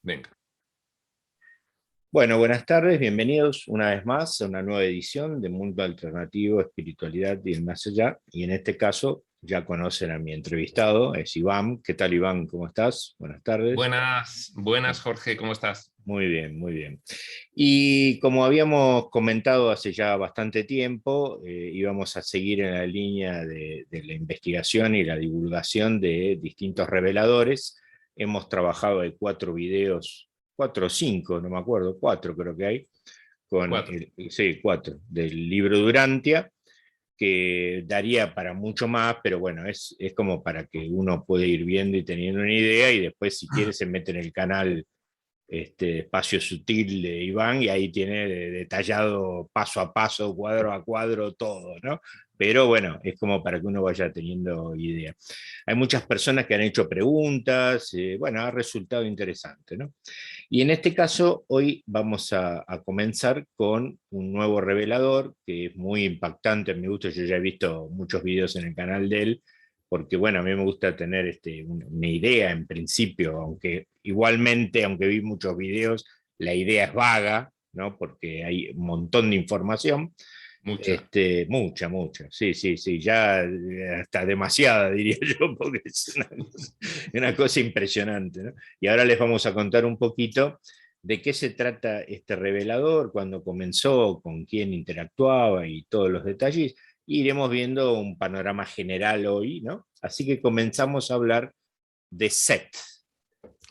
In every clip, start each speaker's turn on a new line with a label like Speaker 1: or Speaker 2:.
Speaker 1: Venga.
Speaker 2: Bueno, buenas tardes, bienvenidos una vez más a una nueva edición de Mundo Alternativo, Espiritualidad y el Más Allá. Y en este caso ya conocen a mi entrevistado, es Iván. ¿Qué tal, Iván? ¿Cómo estás? Buenas tardes.
Speaker 1: Buenas, buenas, Jorge, ¿cómo estás?
Speaker 2: Muy bien, muy bien. Y como habíamos comentado hace ya bastante tiempo, íbamos a seguir en la línea de la investigación y la divulgación de distintos reveladores. Hemos trabajado de 4 videos, 4 o 5, no me acuerdo, 4 creo que hay, con
Speaker 1: Cuatro.
Speaker 2: sí, 4, del libro Durantia, que daría para mucho más, pero bueno, es como para que uno pueda ir viendo y teniendo una idea, y después si quiere se mete en el canal Espacio Sutil de Iván, y ahí tiene detallado paso a paso, cuadro a cuadro, todo, ¿no? Pero bueno, es como para que uno vaya teniendo idea. Hay muchas personas que han hecho preguntas, bueno, ha resultado interesante, ¿no? Y en este caso, hoy vamos a comenzar con un nuevo revelador que es muy impactante, me gusta, yo ya he visto muchos videos en el canal de él, porque bueno, a mí me gusta tener una idea en principio, aunque igualmente, aunque vi muchos videos, la idea es vaga, ¿no? Porque hay un montón de información,
Speaker 1: Mucha.
Speaker 2: mucha, sí, sí, sí, ya hasta demasiada, diría yo, porque es una cosa impresionante, ¿no? Y ahora les vamos a contar un poquito de qué se trata este revelador, cuándo comenzó, con quién interactuaba y todos los detalles. Y iremos viendo un panorama general hoy, ¿no? Así que comenzamos a hablar de SET.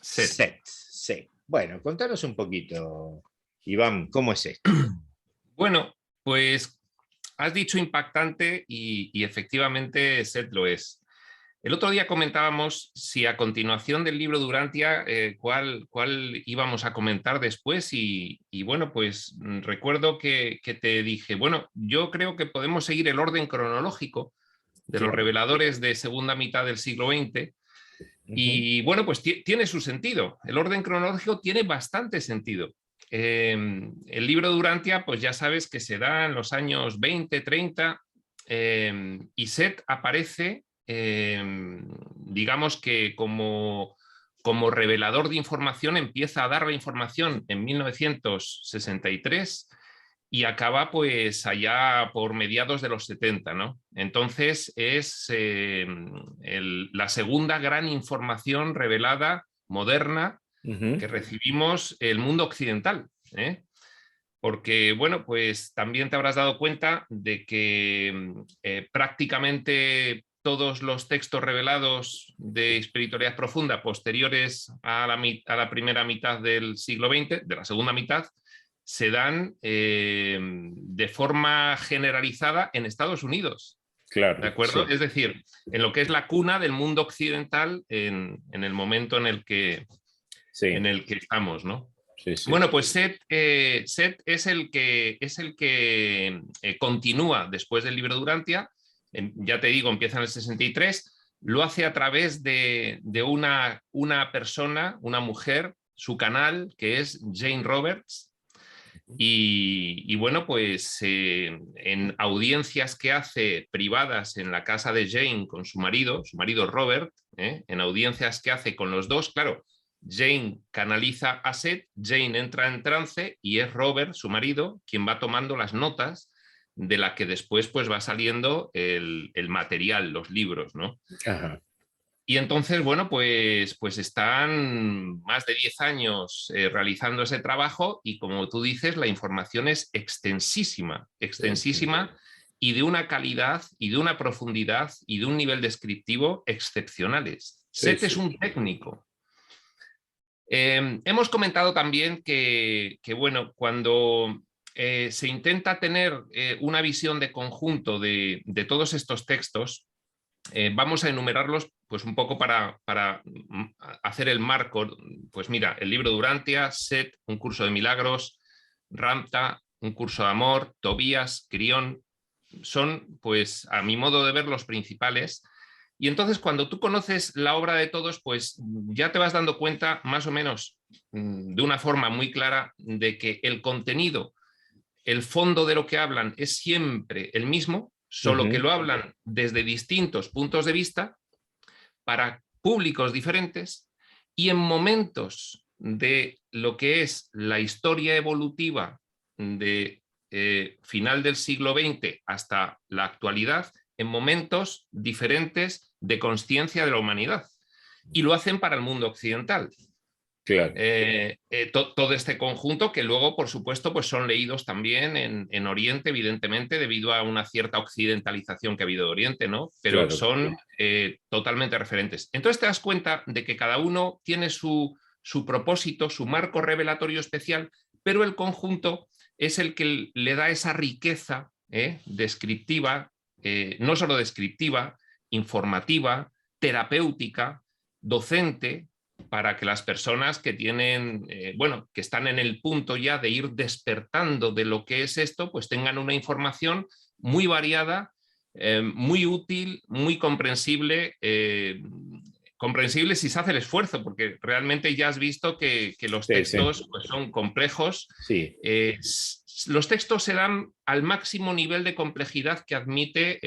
Speaker 1: Set.
Speaker 2: SET, sí. Bueno, contanos un poquito, Iván, ¿cómo es esto?
Speaker 1: Bueno, pues has dicho impactante y efectivamente Set lo es. El otro día comentábamos si a continuación del libro Durantia, cuál íbamos a comentar después y bueno, pues recuerdo que te dije, bueno, yo creo que podemos seguir el orden cronológico de los
Speaker 2: Claro.
Speaker 1: reveladores de segunda mitad del siglo XX.
Speaker 2: Ujú.
Speaker 1: Y bueno, pues tiene su sentido. El orden cronológico tiene bastante sentido. El libro Durantia, pues ya sabes que se da en los años 20, 30, y Set aparece, digamos que como revelador de información, empieza a dar la información en 1963 y acaba pues allá por mediados de los 70, ¿no? Entonces es la segunda gran información revelada, moderna,
Speaker 2: Ujú.
Speaker 1: que recibimos el mundo occidental, ¿eh? Porque, bueno, pues también te habrás dado cuenta de que prácticamente todos los textos revelados de espiritualidad profunda posteriores a la primera mitad del siglo XX, de la segunda mitad, se dan de forma generalizada en Estados Unidos. ¿De
Speaker 2: Claro,
Speaker 1: acuerdo?
Speaker 2: sí,
Speaker 1: Es decir, en lo que es la cuna del mundo occidental en el momento en
Speaker 2: sí,
Speaker 1: el que estamos, ¿no?
Speaker 2: sí, sí.
Speaker 1: Bueno, pues Set es el que continúa después del libro Durantia. Ya te digo, empieza en el 63, lo hace a través de una persona, una mujer, su canal, que es Jane Roberts. Y bueno, pues en audiencias que hace privadas en la casa de Jane con su marido Robert, en audiencias que hace con los dos, claro, Jane canaliza a Set, Jane entra en trance y es Robert, su marido, quien va tomando las notas de la que después pues va saliendo el material, los libros, ¿no?
Speaker 2: Ajá.
Speaker 1: Y entonces, bueno, pues están más de 10 años realizando ese trabajo y como tú dices, la información es extensísima,
Speaker 2: Sí, sí.
Speaker 1: extensísima y de una calidad y de una profundidad y de un nivel descriptivo excepcionales.
Speaker 2: Sí,
Speaker 1: Set es
Speaker 2: sí.
Speaker 1: un técnico. Hemos comentado también bueno, cuando se intenta tener una visión de conjunto de todos estos textos, vamos a enumerarlos pues un poco para hacer el marco. Pues mira, el libro Durantia, Set, un curso de milagros, Ramta, un curso de amor, Tobías, Crión, son pues a mi modo de ver los principales. Y entonces cuando tú conoces la obra de todos, pues ya te vas dando cuenta más o menos de una forma muy clara de que el contenido, el fondo de lo que hablan es siempre el mismo, solo que
Speaker 2: Ujú.
Speaker 1: lo hablan desde distintos puntos de vista para públicos diferentes y en momentos de lo que es la historia evolutiva de final del siglo XX hasta la actualidad en momentos diferentes de consciencia de la humanidad. Y lo hacen para el mundo occidental.
Speaker 2: Claro.
Speaker 1: Todo este conjunto que luego, por supuesto, pues son leídos también en Oriente, evidentemente, debido a una cierta occidentalización que ha habido de Oriente, ¿no? Pero
Speaker 2: Claro.
Speaker 1: son totalmente referentes. Entonces te das cuenta de que cada uno tiene su propósito, su marco revelatorio especial, pero el conjunto es el que le da esa riqueza descriptiva, no solo descriptiva, informativa, terapéutica, docente, para que las personas que tienen, que están en el punto ya de ir despertando de lo que es esto, pues tengan una información muy variada, muy útil, muy comprensible, comprensible si se hace el esfuerzo, porque realmente ya has visto que los textos pues, son complejos.
Speaker 2: Sí.
Speaker 1: Los textos se dan al máximo nivel de complejidad que admite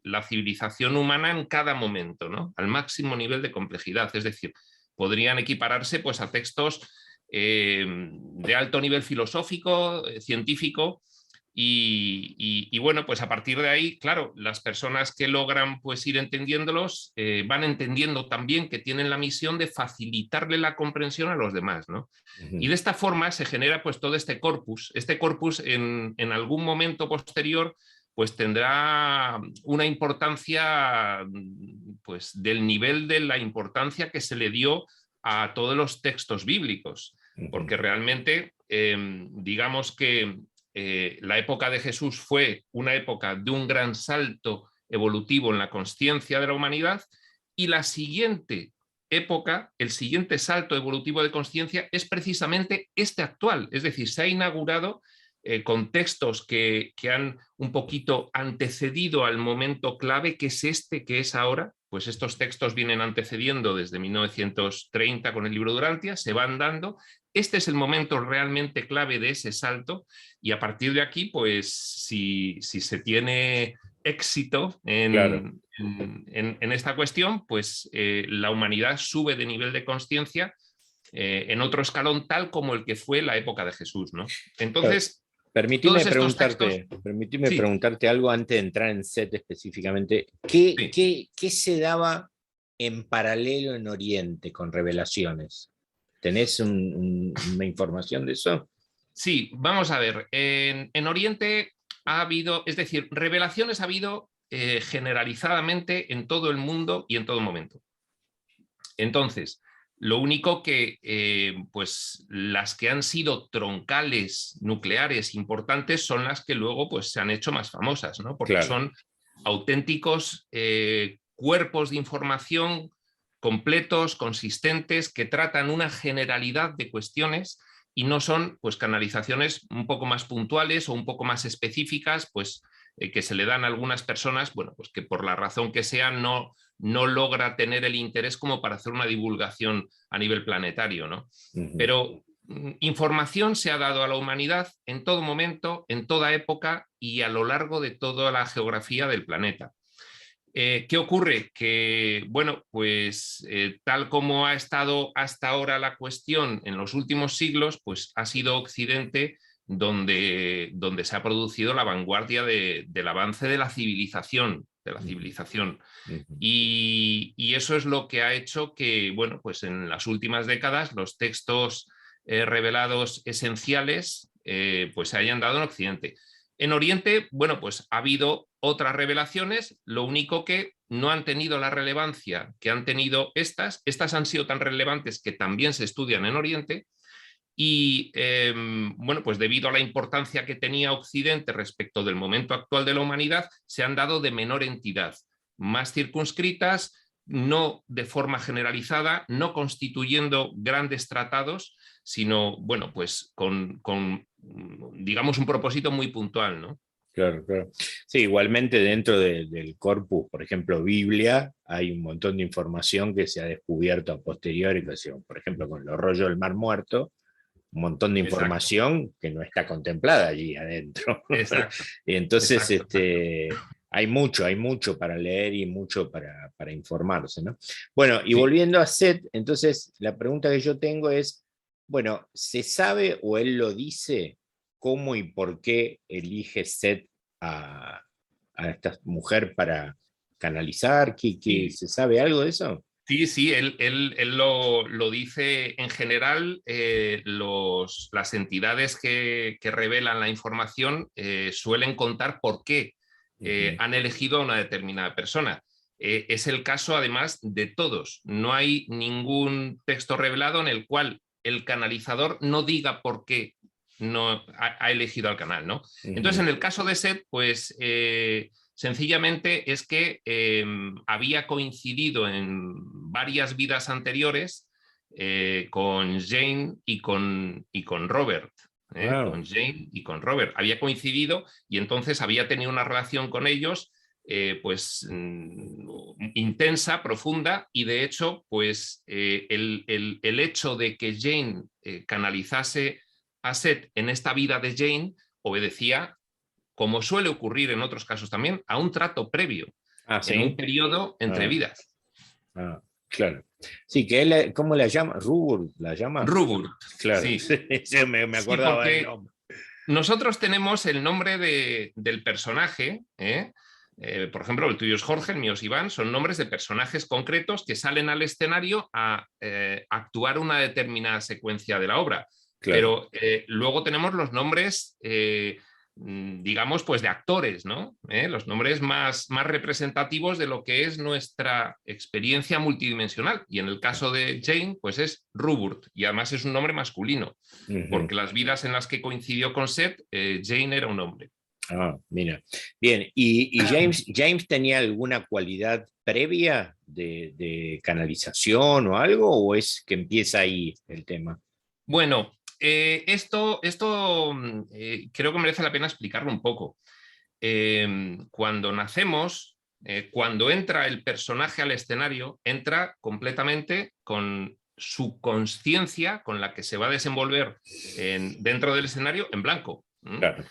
Speaker 1: la civilización humana en cada momento, ¿no? Al máximo nivel de complejidad, es decir, podrían equipararse pues, a textos de alto nivel filosófico, científico, y bueno, pues a partir de ahí, claro, las personas que logran pues, ir entendiéndolos van entendiendo también que tienen la misión de facilitarle la comprensión a los demás, ¿no? Y de esta forma se genera pues todo este corpus. Este corpus en algún momento posterior pues tendrá una importancia pues del nivel de la importancia que se le dio a todos los textos bíblicos, porque realmente digamos que la época de Jesús fue una época de un gran salto evolutivo en la consciencia de la humanidad, y la siguiente época, el siguiente salto evolutivo de consciencia es precisamente este actual, es decir, se ha inaugurado con textos que han un poquito antecedido al momento clave, que es este que es ahora. Pues estos textos vienen antecediendo desde 1930 con el libro Durantia, se van dando. Este es el momento realmente clave de ese salto, y a partir de aquí, pues si se tiene éxito en esta cuestión, pues la humanidad sube de nivel de consciencia en otro escalón tal como el que fue la época de Jesús, ¿no? Entonces,
Speaker 2: permíteme
Speaker 1: sí.
Speaker 2: preguntarte algo antes de entrar en Set específicamente.
Speaker 1: Sí.
Speaker 2: ¿Qué se daba en paralelo en Oriente con Revelaciones? ¿Tenés una información de eso?
Speaker 1: Sí, vamos a ver. En Oriente ha habido, es decir, revelaciones ha habido generalizadamente en todo el mundo y en todo momento. Entonces, lo único que, pues, las que han sido troncales, nucleares, importantes, son las que luego pues, se han hecho más famosas, ¿no? Porque son auténticos cuerpos de información completos, consistentes, que tratan una generalidad de cuestiones y no son pues, canalizaciones un poco más puntuales o un poco más específicas, pues, que se le dan a algunas personas, bueno, pues que por la razón que sea no logra tener el interés como para hacer una divulgación a nivel planetario, ¿no? Pero información se ha dado a la humanidad en todo momento, en toda época y a lo largo de toda la geografía del planeta. ¿Qué ocurre? Que, bueno, pues tal como ha estado hasta ahora la cuestión en los últimos siglos, pues ha sido Occidente donde se ha producido la vanguardia del avance de la civilización, Y eso es lo que ha hecho que, bueno, pues en las últimas décadas los textos revelados esenciales pues se hayan dado en Occidente. En Oriente, bueno, pues ha habido otras revelaciones, lo único que no han tenido la relevancia que han tenido estas han sido tan relevantes que también se estudian en Oriente, y bueno, pues debido a la importancia que tenía Occidente respecto del momento actual de la humanidad, se han dado de menor entidad, más circunscritas, no de forma generalizada, no constituyendo grandes tratados, sino, bueno, pues con digamos, un propósito muy puntual, ¿no?
Speaker 2: Claro. Sí, igualmente dentro del corpus, por ejemplo, Biblia, hay un montón de información que se ha descubierto a posteriori, por ejemplo, con los rollos del Mar Muerto, un montón de información que no está contemplada allí adentro. Y entonces hay mucho para leer y mucho para informarse, ¿no? Bueno, y volviendo a Set, entonces la pregunta que yo tengo es, Bueno, ¿se sabe o él lo dice cómo y por qué elige Seth a, a esta mujer para canalizar?
Speaker 1: Sí,
Speaker 2: ¿Se sabe algo de eso?
Speaker 1: sí, sí, él lo dice en general. Las entidades que revelan la información suelen contar por qué
Speaker 2: Ujú.
Speaker 1: han elegido a una determinada persona. Es el caso, además, de todos. No hay ningún texto revelado en el cual el canalizador no diga por qué no ha elegido al canal, ¿no? Entonces,
Speaker 2: Ujú.
Speaker 1: en el caso de Seth, pues sencillamente es que había coincidido en varias vidas anteriores con Jane y con Robert.
Speaker 2: Ah,
Speaker 1: Con Jane y con Robert. Había coincidido y entonces había tenido una relación con ellos pues intensa, profunda, y de hecho pues el hecho de que Jane canalizase a Seth en esta vida de Jane obedecía, como suele ocurrir en otros casos también, a un trato previo,
Speaker 2: ah,
Speaker 1: en un
Speaker 2: sí.
Speaker 1: periodo entre
Speaker 2: Ah,
Speaker 1: vidas.
Speaker 2: ah, claro. Sí, que él, ¿cómo la llama? ¿Rubur la llama?
Speaker 1: Ruburt,
Speaker 2: Claro,
Speaker 1: sí.
Speaker 2: sí, sí, me
Speaker 1: Sí,
Speaker 2: acordaba del
Speaker 1: porque
Speaker 2: nombre.
Speaker 1: nosotros tenemos el nombre del personaje, por ejemplo, el tuyo es Jorge, el mío es Iván, son nombres de personajes concretos que salen al escenario a actuar una determinada secuencia de la obra.
Speaker 2: Claro.
Speaker 1: Pero luego tenemos los nombres, digamos, pues de actores, ¿no? Los nombres más representativos de lo que es nuestra experiencia multidimensional. Y en el caso de Jane, pues es Ruburt, y además es un nombre masculino
Speaker 2: Ujú.
Speaker 1: porque las vidas en las que coincidió con Seth, Jane era un hombre.
Speaker 2: Ah, mira. Bien, ¿y James tenía alguna cualidad previa de canalización o algo? ¿O es que empieza ahí el tema?
Speaker 1: Bueno, esto creo que merece la pena explicarlo un poco. Cuando nacemos, cuando entra el personaje al escenario, entra completamente con su conciencia, con la que se va a desenvolver dentro del escenario, en blanco.
Speaker 2: Claro.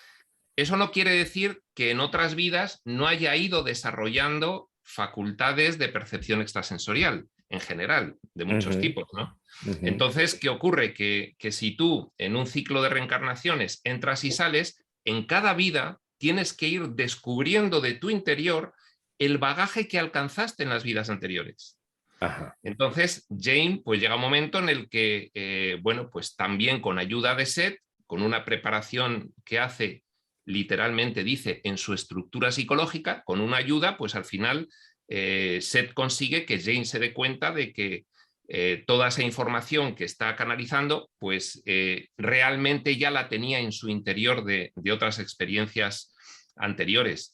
Speaker 1: Eso no quiere decir que en otras vidas no haya ido desarrollando facultades de percepción extrasensorial, en general, de muchos
Speaker 2: Ujú,
Speaker 1: tipos, ¿no?
Speaker 2: ujú.
Speaker 1: Entonces, ¿qué ocurre? Que si tú en un ciclo de reencarnaciones entras y sales, en cada vida tienes que ir descubriendo de tu interior el bagaje que alcanzaste en las vidas anteriores.
Speaker 2: Ajá.
Speaker 1: Entonces, Jane, pues llega un momento en el que, bueno, pues también con ayuda de Seth, con una preparación que hace, literalmente dice, en su estructura psicológica, con una ayuda, pues al final Seth consigue que Jane se dé cuenta de que toda esa información que está canalizando, pues realmente ya la tenía en su interior de otras experiencias anteriores.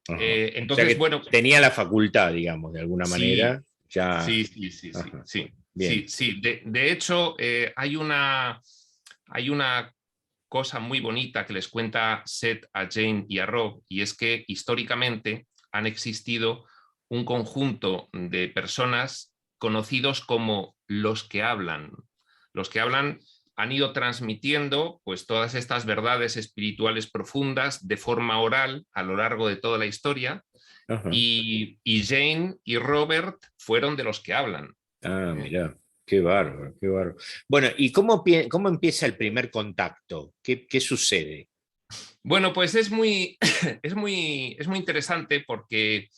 Speaker 2: Ajá. O sea
Speaker 1: Entonces,
Speaker 2: que
Speaker 1: bueno,
Speaker 2: tenía la facultad, digamos, de alguna
Speaker 1: sí,
Speaker 2: manera. Ya.
Speaker 1: sí, sí, sí, sí,
Speaker 2: Ajá.
Speaker 1: sí,
Speaker 2: Bien.
Speaker 1: sí, sí. De hecho, hay una cosa muy bonita que les cuenta Seth a Jane y a Rob, y es que históricamente han existido un conjunto de personas conocidos como los que hablan. Los que hablan han ido transmitiendo pues todas estas verdades espirituales profundas de forma oral a lo largo de toda la historia,
Speaker 2: Ajá.
Speaker 1: y Jane y Robert fueron de los que hablan.
Speaker 2: Ah,
Speaker 1: ¿Eh?
Speaker 2: mirá. Qué bárbaro, qué bárbaro. Bueno, ¿y cómo empieza el primer contacto? ¿Qué sucede?
Speaker 1: Bueno, pues es muy interesante porque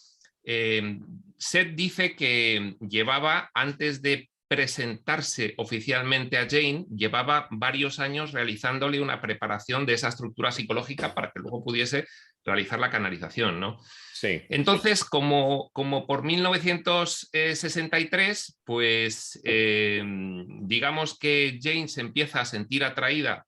Speaker 1: eh, Seth dice que llevaba, antes de presentarse oficialmente a Jane, llevaba varios años realizándole una preparación de esa estructura psicológica para que luego pudiese realizar la canalización, ¿no?
Speaker 2: Sí.
Speaker 1: Entonces, como por 1963, pues digamos que Jane se empieza a sentir atraída.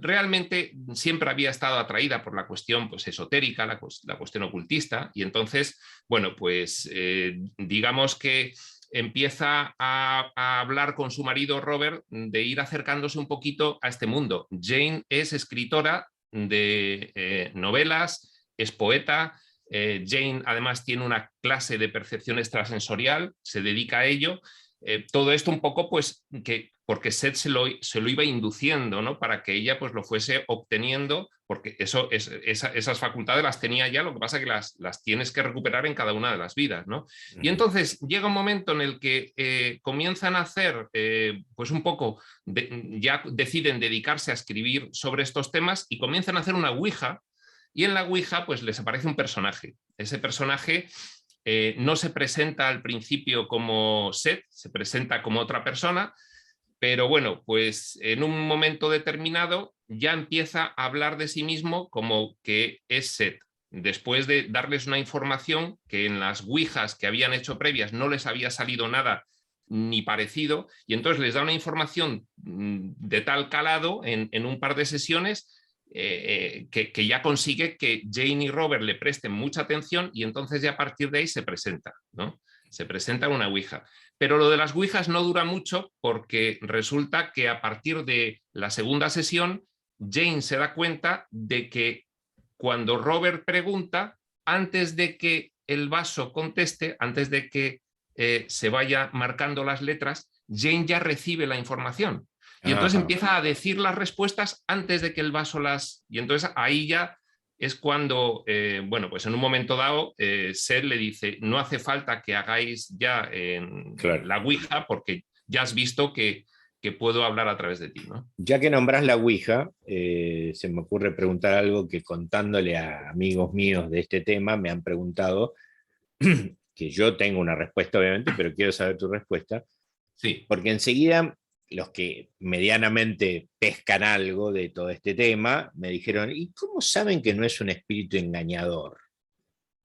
Speaker 1: Realmente siempre había estado atraída por la cuestión pues, esotérica, la cuestión ocultista, y entonces, bueno, pues digamos que empieza a hablar con su marido Robert de ir acercándose un poquito a este mundo. Jane es escritora de novelas, es poeta. Jane además tiene una clase de percepción extrasensorial, se dedica a ello, todo esto un poco, pues, porque Seth se lo iba induciendo, ¿no? Para que ella pues lo fuese obteniendo, porque esas facultades las tenía ya, lo que pasa es que las tienes que recuperar en cada una de las vidas, ¿no? Y entonces llega un momento en el que comienzan a hacer, pues un poco, ya deciden dedicarse a escribir sobre estos temas y comienzan a hacer una ouija, y en la ouija pues les aparece un personaje. Ese personaje no se presenta al principio como Seth, se presenta como otra persona, pero bueno, pues en un momento determinado ya empieza a hablar de sí mismo como que es Seth, después de darles una información que en las ouijas que habían hecho previas no les había salido nada ni parecido, y entonces les da una información de tal calado en un par de sesiones que ya consigue que Jane y Robert le presten mucha atención, y entonces ya a partir de ahí se presenta, ¿no? Se presenta una ouija. Pero lo de las ouijas no dura mucho, porque resulta que a partir de la segunda sesión, Jane se da cuenta de que cuando Robert pregunta, antes de que el vaso conteste, antes de que se vaya marcando las letras, Jane ya recibe la información. Y entonces
Speaker 2: Ajá.
Speaker 1: empieza a decir las respuestas antes de que el vaso las... Y entonces ahí ya es cuando, bueno, pues en un momento dado, Seth le dice, no hace falta que hagáis ya
Speaker 2: Claro.
Speaker 1: la ouija, porque ya has visto que puedo hablar a través de ti, ¿no?
Speaker 2: Ya que nombrás la ouija, se me ocurre preguntar algo que, contándole a amigos míos de este tema, me han preguntado, que yo tengo una respuesta obviamente, pero quiero saber tu respuesta,
Speaker 1: Sí.
Speaker 2: porque enseguida los que medianamente pescan algo de todo este tema me dijeron, ¿y cómo saben que no es un espíritu engañador?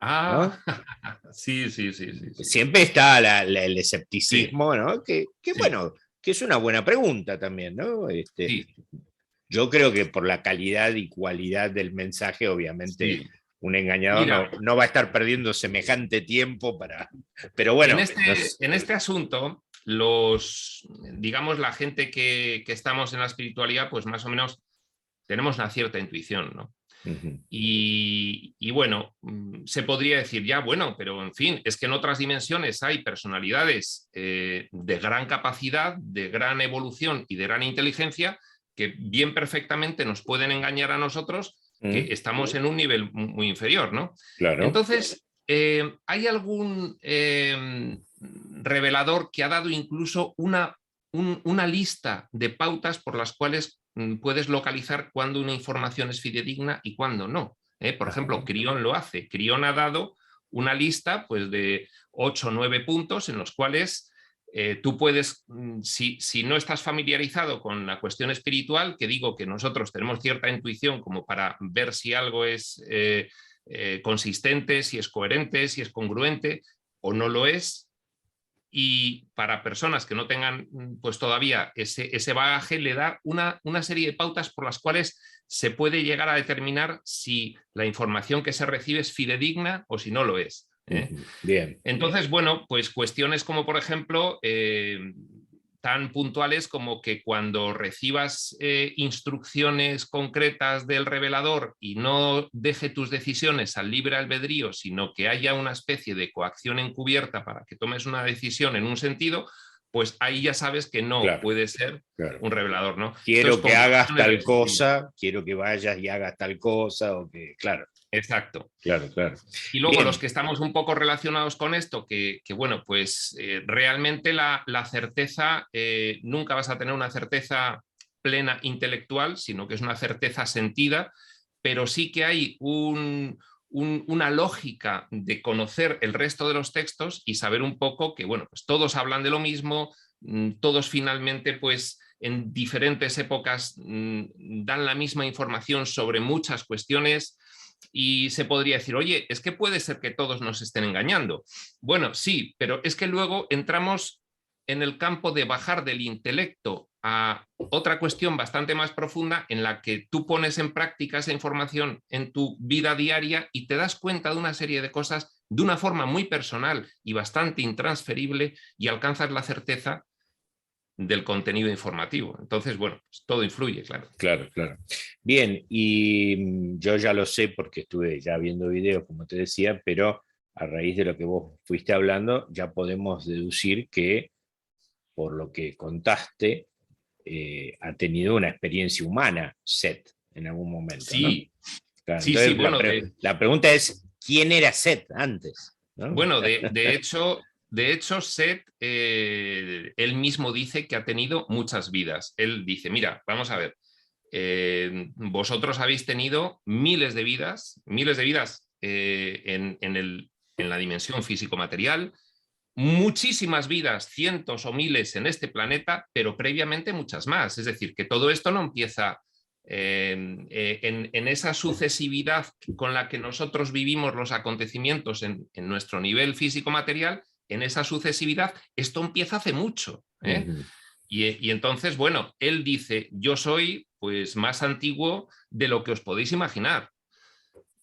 Speaker 1: Ah,
Speaker 2: ¿No?
Speaker 1: sí, sí, sí, sí, sí.
Speaker 2: Siempre está el
Speaker 1: Sí,
Speaker 2: escepticismo, ¿no? Que
Speaker 1: sí,
Speaker 2: bueno, que es una buena pregunta también, ¿no?
Speaker 1: sí,
Speaker 2: Yo creo que por la calidad y cualidad del mensaje, obviamente,
Speaker 1: sí.
Speaker 2: un engañador
Speaker 1: Mira,
Speaker 2: no va a estar perdiendo semejante tiempo para... Pero bueno,
Speaker 1: en este asunto, digamos, la gente que estamos en la espiritualidad, pues más o menos tenemos una cierta intuición, ¿no?
Speaker 2: uh-huh.
Speaker 1: Y bueno, se podría decir ya, bueno, pero en fin, es que en otras dimensiones hay personalidades de gran capacidad, de gran evolución y de gran inteligencia, que bien perfectamente nos pueden engañar a nosotros, que estamos en un nivel muy inferior, ¿no?
Speaker 2: Claro.
Speaker 1: Entonces, ¿hay algún revelador que ha dado incluso una lista de pautas por las cuales puedes localizar cuándo una información es fidedigna y cuándo no? Por ejemplo,
Speaker 2: Ajá.
Speaker 1: Crión lo hace. Crión ha dado una lista, pues, de 8 o 9 puntos en los cuales tú puedes, si no estás familiarizado con la cuestión espiritual, que digo que nosotros tenemos cierta intuición como para ver si algo es consistente, si es coherente, si es congruente o no lo es, y para personas que no tengan pues todavía ese bagaje, le da una serie de pautas por las cuales se puede llegar a determinar si la información que se recibe es fidedigna o si no lo es.
Speaker 2: Bien.
Speaker 1: Entonces, bueno, pues cuestiones como, por ejemplo, tan puntuales como que cuando recibas instrucciones concretas del revelador y no deje tus decisiones al libre albedrío, sino que haya una especie de coacción encubierta para que tomes una decisión en un sentido, pues ahí ya sabes que no
Speaker 2: Claro,
Speaker 1: puede ser
Speaker 2: claro.
Speaker 1: un revelador, ¿no? Entonces,
Speaker 2: Quiero que
Speaker 1: con
Speaker 2: hagas
Speaker 1: cuestiones de
Speaker 2: tal
Speaker 1: ese estilo.
Speaker 2: cosa, quiero que vayas y hagas tal cosa, o que, claro,
Speaker 1: Exacto.
Speaker 2: claro, claro.
Speaker 1: Y luego los
Speaker 2: Bien.
Speaker 1: que estamos un poco relacionados con esto, que bueno, pues realmente la certeza, nunca vas a tener una certeza plena intelectual, sino que es una certeza sentida, pero sí que hay una lógica de conocer el resto de los textos y saber un poco que, bueno, pues todos hablan de lo mismo, todos finalmente, pues en diferentes épocas dan la misma información sobre muchas cuestiones. Y se podría decir, oye, es que puede ser que todos nos estén engañando. Bueno, sí, pero es que luego entramos en el campo de bajar del intelecto a otra cuestión bastante más profunda, en la que tú pones en práctica esa información en tu vida diaria y te das cuenta de una serie de cosas de una forma muy personal y bastante intransferible, y alcanzas la certeza del contenido informativo. Entonces, bueno, pues todo influye, claro.
Speaker 2: Claro, claro. Bien, y yo ya lo sé porque estuve ya viendo videos, como te decía, pero a raíz de lo que vos fuiste hablando, ya podemos deducir que por lo que contaste, ha tenido una experiencia humana, Seth, en algún momento, ¿no?
Speaker 1: Sí,
Speaker 2: Claro,
Speaker 1: sí, sí,
Speaker 2: entonces
Speaker 1: bueno,
Speaker 2: la pregunta es, ¿quién era Seth antes? ¿No?
Speaker 1: bueno, de hecho, Seth, él mismo dice que ha tenido muchas vidas. Él dice, mira, vamos a ver, vosotros habéis tenido miles de vidas en la dimensión físico-material, muchísimas vidas, cientos o miles en este planeta, pero previamente muchas más. Es decir, que todo esto no empieza en esa sucesividad con la que nosotros vivimos los acontecimientos en nuestro nivel físico-material, en esa sucesividad, esto empieza hace mucho. Y entonces, bueno, él dice, yo soy pues más antiguo de lo que os podéis imaginar.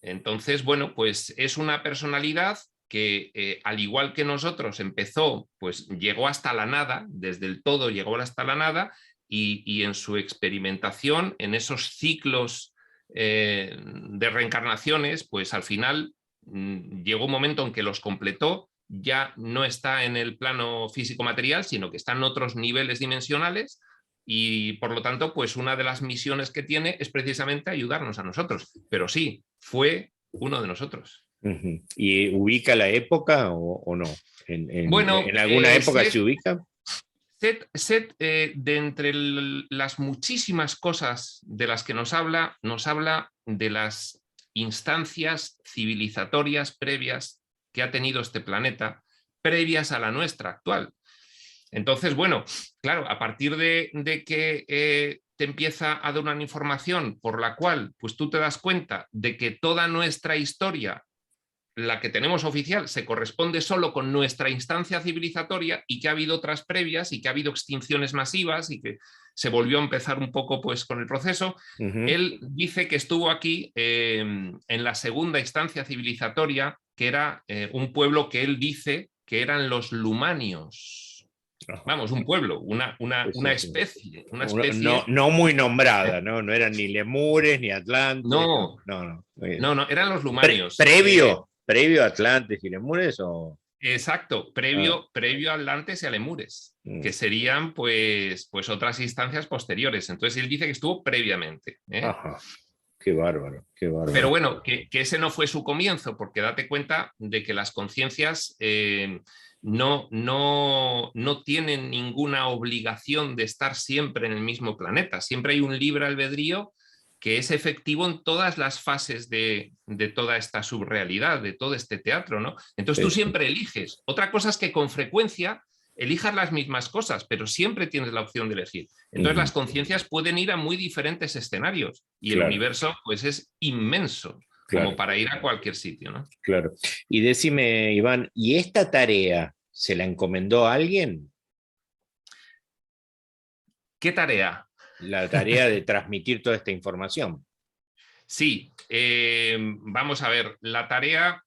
Speaker 1: Entonces, bueno, pues es una personalidad que al igual que nosotros empezó, pues llegó hasta la nada, desde el todo llegó hasta la nada, y en su experimentación, en esos ciclos de reencarnaciones, pues al final llegó un momento en que los completó, ya no está en el plano físico-material, sino que está en otros niveles dimensionales, y por lo tanto, pues una de las misiones que tiene es precisamente ayudarnos a nosotros. Pero sí, fue uno de nosotros.
Speaker 2: ¿Y ubica la época o no?
Speaker 1: Bueno,
Speaker 2: ¿En alguna época se ubica?
Speaker 1: Set, de entre las muchísimas cosas de las que nos habla de las instancias civilizatorias previas que ha tenido este planeta, previas a la nuestra actual. Entonces, bueno, claro, a partir de que te empieza a dar una información por la cual pues tú te das cuenta de que toda nuestra historia, la que tenemos oficial, se corresponde solo con nuestra instancia civilizatoria y que ha habido otras previas y que ha habido extinciones masivas y que se volvió a empezar un poco pues con el proceso. Él dice que estuvo aquí en la segunda instancia civilizatoria, que era un pueblo que él dice que eran los lumanios. Vamos, un pueblo, una especie, una especie.
Speaker 2: No muy nombrada, ¿no? No eran ni lemures, ni atlantes.
Speaker 1: No,
Speaker 2: no.
Speaker 1: no, eran los lumanios.
Speaker 2: ¿Previo a Atlantes y lemures o...?
Speaker 1: Exacto, previo a Atlantes y a Lemures, que serían pues otras instancias posteriores. Entonces él dice que estuvo previamente.
Speaker 2: Ajá. Qué bárbaro, qué bárbaro.
Speaker 1: Pero bueno, que ese no fue su comienzo, porque date cuenta de que las conciencias no tienen ninguna obligación de estar siempre en el mismo planeta. Siempre hay un libre albedrío que es efectivo en todas las fases de toda esta subrealidad, de todo este teatro, ¿no? Entonces tú siempre eliges. Otra cosa es que con frecuencia elijas las mismas cosas, pero siempre tienes la opción de elegir. Entonces las conciencias pueden ir a muy diferentes escenarios y el universo pues es inmenso, como para ir a cualquier sitio, ¿no?
Speaker 2: Claro. Y decime, Iván, ¿y esta tarea se la encomendó a alguien?
Speaker 1: ¿Qué tarea?
Speaker 2: La tarea de transmitir toda esta información.
Speaker 1: Sí, vamos a ver, la tarea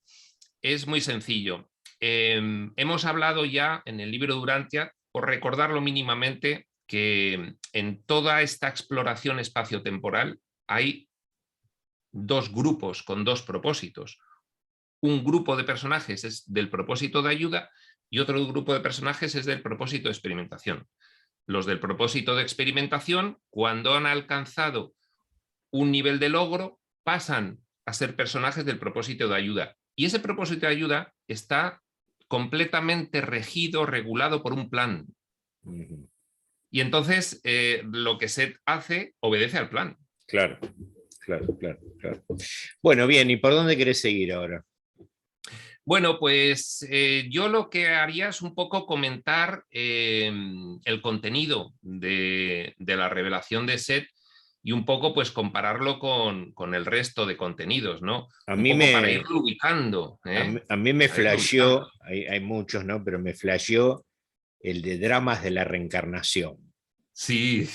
Speaker 1: es muy sencillo. Hemos hablado ya en el libro Durantia, por recordarlo mínimamente, que en toda esta exploración espaciotemporal hay dos grupos con dos propósitos. Un grupo de personajes es del propósito de ayuda y otro grupo de personajes es del propósito de experimentación. Los del propósito de experimentación, cuando han alcanzado un nivel de logro, pasan a ser personajes del propósito de ayuda. Y ese propósito de ayuda está completamente regido, regulado por un plan. Y entonces lo que Seth hace obedece al plan.
Speaker 2: Claro. Bueno, bien, ¿y por dónde querés seguir ahora?
Speaker 1: Bueno, pues yo lo que haría es un poco comentar el contenido de la revelación de Seth y un poco pues compararlo con el resto de contenidos, ¿no? Para irlo ubicando.
Speaker 2: A mí me flasheó, hay muchos, ¿no? Pero me flasheó el de dramas de la reencarnación.
Speaker 1: Sí.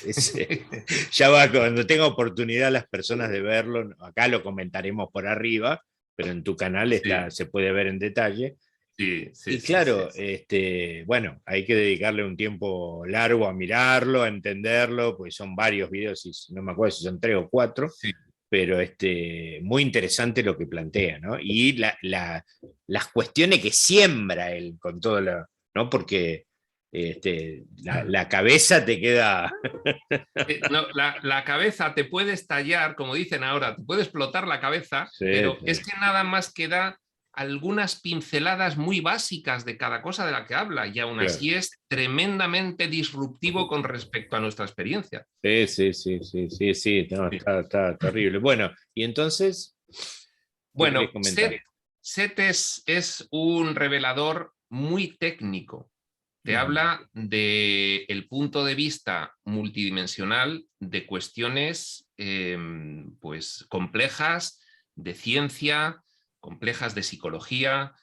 Speaker 2: Ya va, cuando tenga oportunidad las personas de verlo, acá lo comentaremos por arriba, pero en tu canal se puede ver en detalle.
Speaker 1: Sí,
Speaker 2: y claro, bueno, hay que dedicarle un tiempo largo a mirarlo, a entenderlo, pues son varios videos, y no me acuerdo si son 3 o 4, pero muy interesante lo que plantea, ¿no? Y las cuestiones que siembra él con todo lo, ¿no? Porque la cabeza te queda...
Speaker 1: No, la cabeza te puede estallar, como dicen ahora, te puede explotar la cabeza,
Speaker 2: Sí,
Speaker 1: pero
Speaker 2: sí.
Speaker 1: es que nada más que da algunas pinceladas muy básicas de cada cosa de la que habla y aún
Speaker 2: Claro.
Speaker 1: así es tremendamente disruptivo con respecto a nuestra experiencia.
Speaker 2: Sí, sí, sí, sí, sí, sí, no,
Speaker 1: Sí.
Speaker 2: está terrible. Bueno, y entonces, ¿qué querés
Speaker 1: Bueno,
Speaker 2: comentar?
Speaker 1: Set es un revelador muy técnico. Te
Speaker 2: Ujú.
Speaker 1: habla del punto de vista multidimensional de cuestiones pues, complejas de ciencia, complejas de psicología.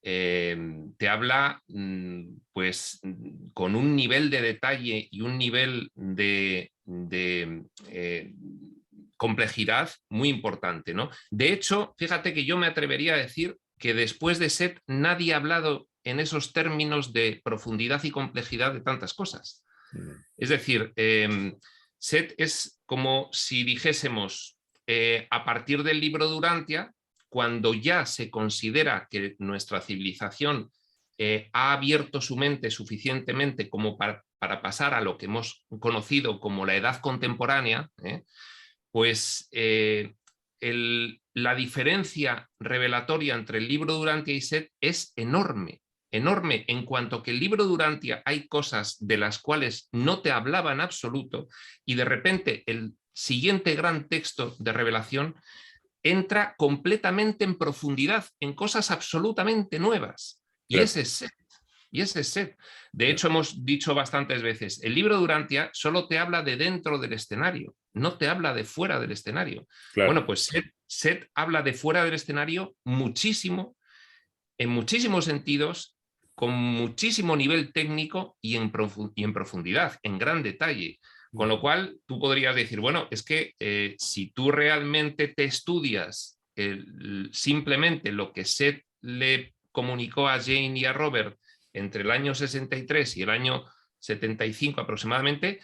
Speaker 1: Te habla pues, con un nivel de detalle y un nivel de complejidad muy importante, ¿no? De hecho, fíjate que yo me atrevería a decir que después de Set nadie ha hablado en esos términos de profundidad y complejidad de tantas cosas. Es decir, Set es como si dijésemos, a partir del libro Durantia, cuando ya se considera que nuestra civilización ha abierto su mente suficientemente como para pasar a lo que hemos conocido como la edad contemporánea, pues la diferencia revelatoria entre el libro Durantia y Set es enorme, enorme, en cuanto que el libro Durantia hay cosas de las cuales no te hablaba en absoluto y de repente el siguiente gran texto de revelación entra completamente en profundidad, en cosas absolutamente nuevas. Y
Speaker 2: Claro,
Speaker 1: ese es Set. Y ese es Set. De hecho, hemos dicho bastantes veces, el libro Durantia solo te habla de dentro del escenario, no te habla de fuera del escenario.
Speaker 2: claro.
Speaker 1: Bueno, pues Set habla de fuera del escenario muchísimo, en muchísimos sentidos, con muchísimo nivel técnico y en profundidad, en gran detalle. Con lo cual, tú podrías decir, bueno, es que si tú realmente te estudias simplemente lo que Set le comunicó a Jane y a Robert entre el año 63 y el año 75 aproximadamente,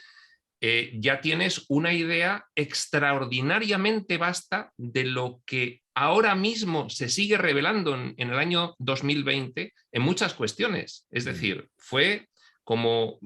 Speaker 1: ya tienes una idea extraordinariamente vasta de lo que ahora mismo se sigue revelando en el año 2020 en muchas cuestiones. Es decir, fue como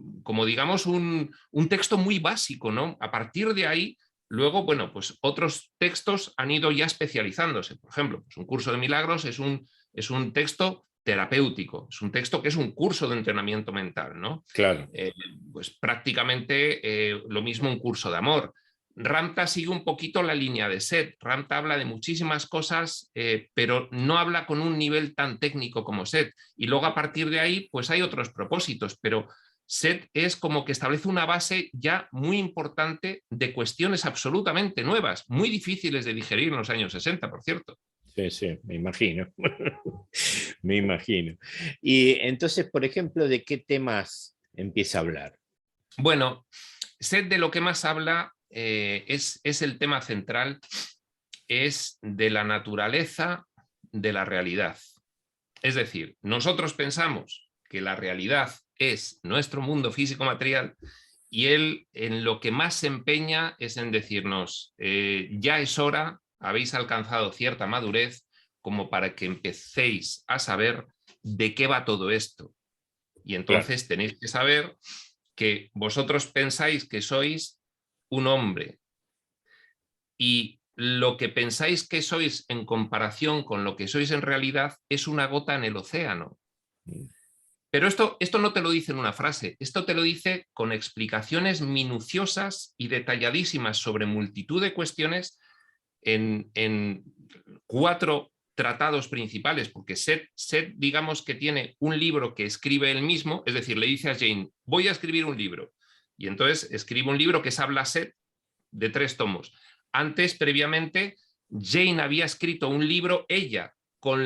Speaker 1: digamos, un texto muy básico, ¿no? A partir de ahí, luego, bueno, pues otros textos han ido ya especializándose. Por ejemplo, pues un curso de milagros es un texto terapéutico, es un texto que es un curso de entrenamiento mental, ¿no?
Speaker 2: Claro.
Speaker 1: Eh, pues prácticamente lo mismo un curso de amor. Ramta sigue un poquito la línea de Set. Ramta habla de muchísimas cosas, pero no habla con un nivel tan técnico como Set. Y luego a partir de ahí, pues hay otros propósitos, pero Set es como que establece una base ya muy importante de cuestiones absolutamente nuevas, muy difíciles de digerir en los años 60, por cierto.
Speaker 2: Sí, sí, me imagino. Me imagino. Y entonces, por ejemplo, ¿de qué temas empieza a hablar?
Speaker 1: Bueno, Set de lo que más habla es el tema central, es de la naturaleza de la realidad. Es decir, nosotros pensamos que la realidad es nuestro mundo físico-material y él en lo que más se empeña es en decirnos, ya es hora, habéis alcanzado cierta madurez como para que empecéis a saber de qué va todo esto. Y
Speaker 2: Claro,
Speaker 1: entonces tenéis que saber que vosotros pensáis que sois un hombre y lo que pensáis que sois en comparación con lo que sois en realidad es una gota en el océano. Pero esto no te lo dice en una frase, esto te lo dice con explicaciones minuciosas y detalladísimas sobre multitud de cuestiones en 4 tratados principales, porque Set, digamos que tiene un libro que escribe él mismo, es decir, le dice a Jane, voy a escribir un libro. Y entonces escribe un libro que es Habla Set de 3 tomos. Antes, previamente, Jane había escrito un libro, ella, con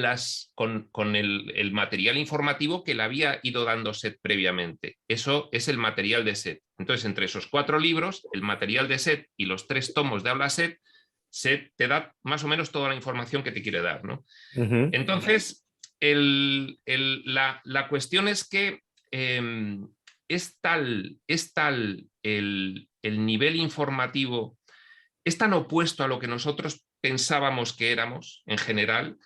Speaker 1: el material informativo que le había ido dando Set previamente. Eso es el material de Set. Entonces, entre esos 4 libros, el material de Set y los 3 tomos de Habla Set, Set te da más o menos toda la información que te quiere dar, ¿no?
Speaker 2: ujú,
Speaker 1: Entonces, la cuestión es que es tal el nivel informativo, es tan opuesto a lo que nosotros pensábamos que éramos en general,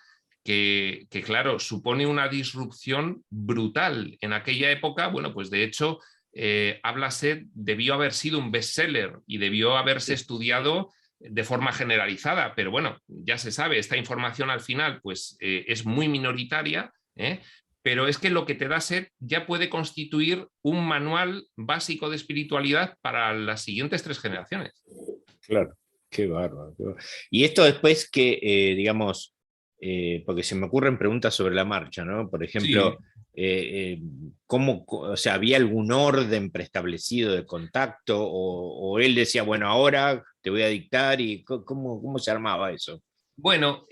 Speaker 1: que, claro, supone una disrupción brutal. En aquella época, bueno, pues de hecho, Habla-Set debió haber sido un bestseller y debió haberse estudiado de forma generalizada, pero bueno, ya se sabe, esta información al final pues es muy minoritaria, pero es que lo que te da Set ya puede constituir un manual básico de espiritualidad para las siguientes 3 generaciones.
Speaker 2: Claro, qué bárbaro. Y esto después que, digamos, porque se me ocurren preguntas sobre la marcha, ¿no? Por ejemplo,
Speaker 1: Sí.
Speaker 2: ¿cómo, o sea, había algún orden preestablecido de contacto o él decía, bueno, ahora te voy a dictar y cómo se armaba eso?
Speaker 1: Bueno,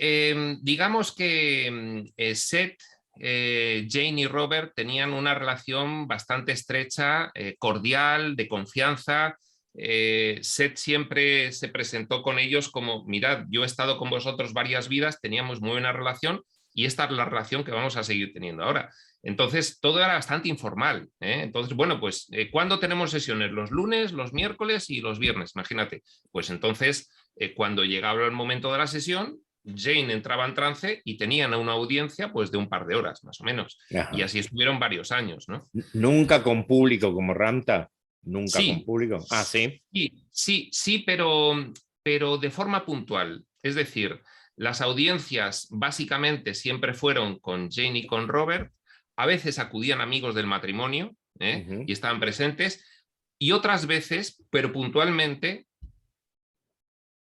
Speaker 1: digamos que Seth, Jane y Robert tenían una relación bastante estrecha, cordial, de confianza. Seth siempre se presentó con ellos como, mirad, yo he estado con vosotros varias vidas, teníamos muy buena relación y esta es la relación que vamos a seguir teniendo ahora. Entonces, todo era bastante informal. Entonces, bueno, pues, ¿cuándo tenemos sesiones? Los lunes, los miércoles y los viernes, imagínate. Pues entonces, cuando llegaba el momento de la sesión, Jane entraba en trance y tenían una audiencia pues de un par de horas, más o menos. Y
Speaker 2: Ajá.
Speaker 1: así estuvieron varios años, ¿no?
Speaker 2: Nunca con público como Ramta, nunca con
Speaker 1: Sí,
Speaker 2: público. Ah, sí.
Speaker 1: sí, pero de forma puntual. Es decir, las audiencias básicamente siempre fueron con Jane y con Robert. A veces acudían amigos del matrimonio
Speaker 2: Ujú.
Speaker 1: y estaban presentes. Y otras veces, pero puntualmente,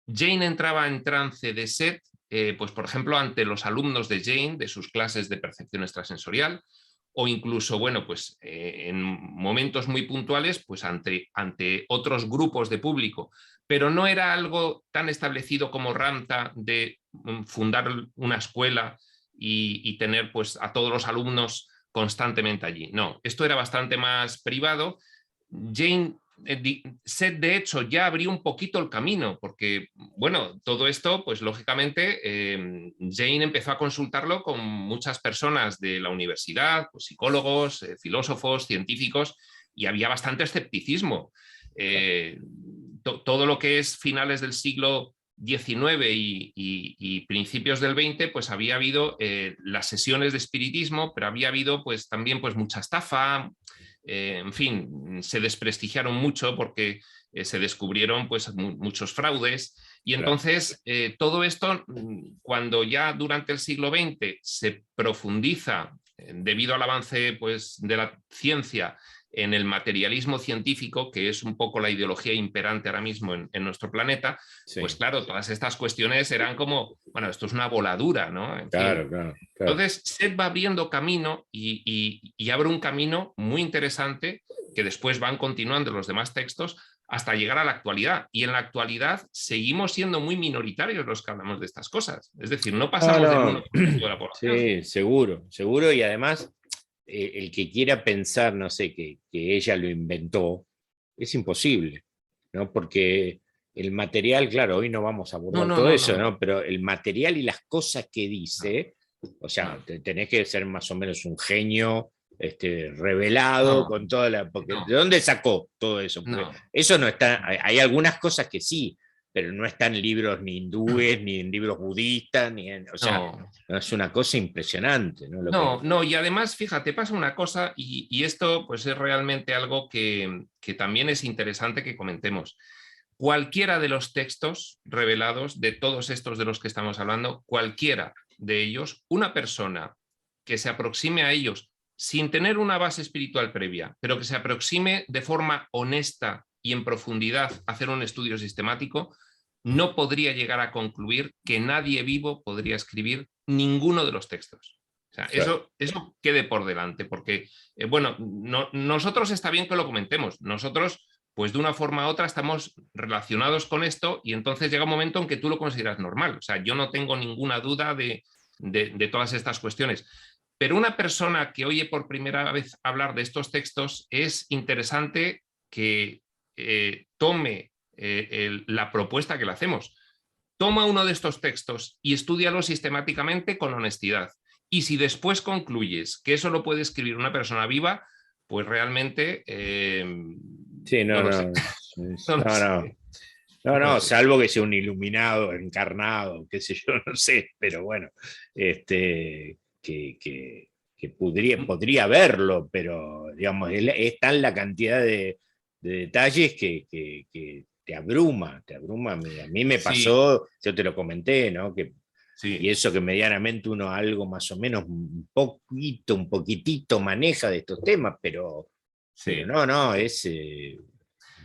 Speaker 1: Jane entraba en trance de Seth, pues por ejemplo, ante los alumnos de Jane, de sus clases de percepción extrasensorial, o incluso, bueno, pues en momentos muy puntuales, pues ante otros grupos de público. Pero no era algo tan establecido como Ramta de fundar una escuela y tener pues a todos los alumnos constantemente allí. No, esto era bastante más privado. Jane Seth, de hecho, ya abrió un poquito el camino, porque, bueno, todo esto, pues lógicamente, Jane empezó a consultarlo con muchas personas de la universidad, pues, psicólogos, filósofos, científicos, y había bastante escepticismo. Todo lo que es finales del siglo XIX y principios del XX, pues había habido las sesiones de espiritismo, pero había habido pues también pues mucha estafa, en fin, se desprestigiaron mucho porque se descubrieron pues muchos fraudes y
Speaker 2: Claro.
Speaker 1: entonces todo esto cuando ya durante el siglo XX se profundiza debido al avance pues de la ciencia en el materialismo científico, que es un poco la ideología imperante ahora mismo en nuestro planeta, pues
Speaker 2: Sí.
Speaker 1: claro, todas estas cuestiones eran como, bueno, esto es una voladura, ¿no? En fin.
Speaker 2: Claro, claro, claro.
Speaker 1: Entonces, Seth va abriendo camino y abre un camino muy interesante que después van continuando los demás textos hasta llegar a la actualidad. Y en la actualidad seguimos siendo muy minoritarios los que hablamos de estas cosas. Es decir, no
Speaker 2: No,
Speaker 1: pasamos del
Speaker 2: no.
Speaker 1: 1% de la población.
Speaker 2: Sí, seguro, seguro. Y además, el que quiera pensar, no sé, que ella lo inventó, es imposible, ¿no? Porque el material, claro, hoy no vamos a
Speaker 1: No,
Speaker 2: abordar
Speaker 1: no,
Speaker 2: todo
Speaker 1: no, no,
Speaker 2: eso,
Speaker 1: no.
Speaker 2: ¿no? Pero el material y las cosas que
Speaker 1: No,
Speaker 2: dice, o sea,
Speaker 1: no,
Speaker 2: tenés que ser más o menos un genio, revelado
Speaker 1: no,
Speaker 2: con toda la... Porque, ¿de
Speaker 1: no,
Speaker 2: dónde sacó todo eso? Porque
Speaker 1: no.
Speaker 2: eso no está... Hay algunas cosas que sí, pero no están en libros ni hindúes, ni en libros budistas, ni en... O sea,
Speaker 1: No,
Speaker 2: no, es una cosa impresionante, ¿no? Lo que...
Speaker 1: no, no, y además, fíjate, pasa una cosa, y esto pues es realmente algo que también es interesante que comentemos. Cualquiera de los textos revelados, de todos estos de los que estamos hablando, cualquiera de ellos, una persona que se aproxime a ellos sin tener una base espiritual previa, pero que se aproxime de forma honesta y en profundidad a hacer un estudio sistemático, no podría llegar a concluir que nadie vivo podría escribir ninguno de los textos. O sea,
Speaker 2: Claro,
Speaker 1: eso quede por delante, porque, bueno, nosotros está bien que lo comentemos, nosotros pues de una forma u otra estamos relacionados con esto y entonces llega un momento en que tú lo consideras normal. O sea, yo no tengo ninguna duda de todas estas cuestiones. Pero una persona que oye por primera vez hablar de estos textos es interesante que tome la propuesta que le hacemos. Toma uno de estos textos y estúdialo sistemáticamente con honestidad. Y si después concluyes que eso lo puede escribir una persona viva, pues realmente
Speaker 2: sí,
Speaker 1: no
Speaker 2: no,
Speaker 1: lo sé.
Speaker 2: no,
Speaker 1: No lo
Speaker 2: no,
Speaker 1: sé.
Speaker 2: no. No,
Speaker 1: No
Speaker 2: no,
Speaker 1: sé.
Speaker 2: salvo que sea un iluminado, encarnado, qué sé yo, no sé, pero bueno, que podría verlo, pero digamos, es tan la cantidad de detalles que te abruma. A mí me
Speaker 1: Sí,
Speaker 2: pasó, yo te lo comenté, ¿no? Y
Speaker 1: sí,
Speaker 2: eso que medianamente uno algo más o menos, un poquitito maneja de estos temas, pero
Speaker 1: sí.
Speaker 2: no, no, es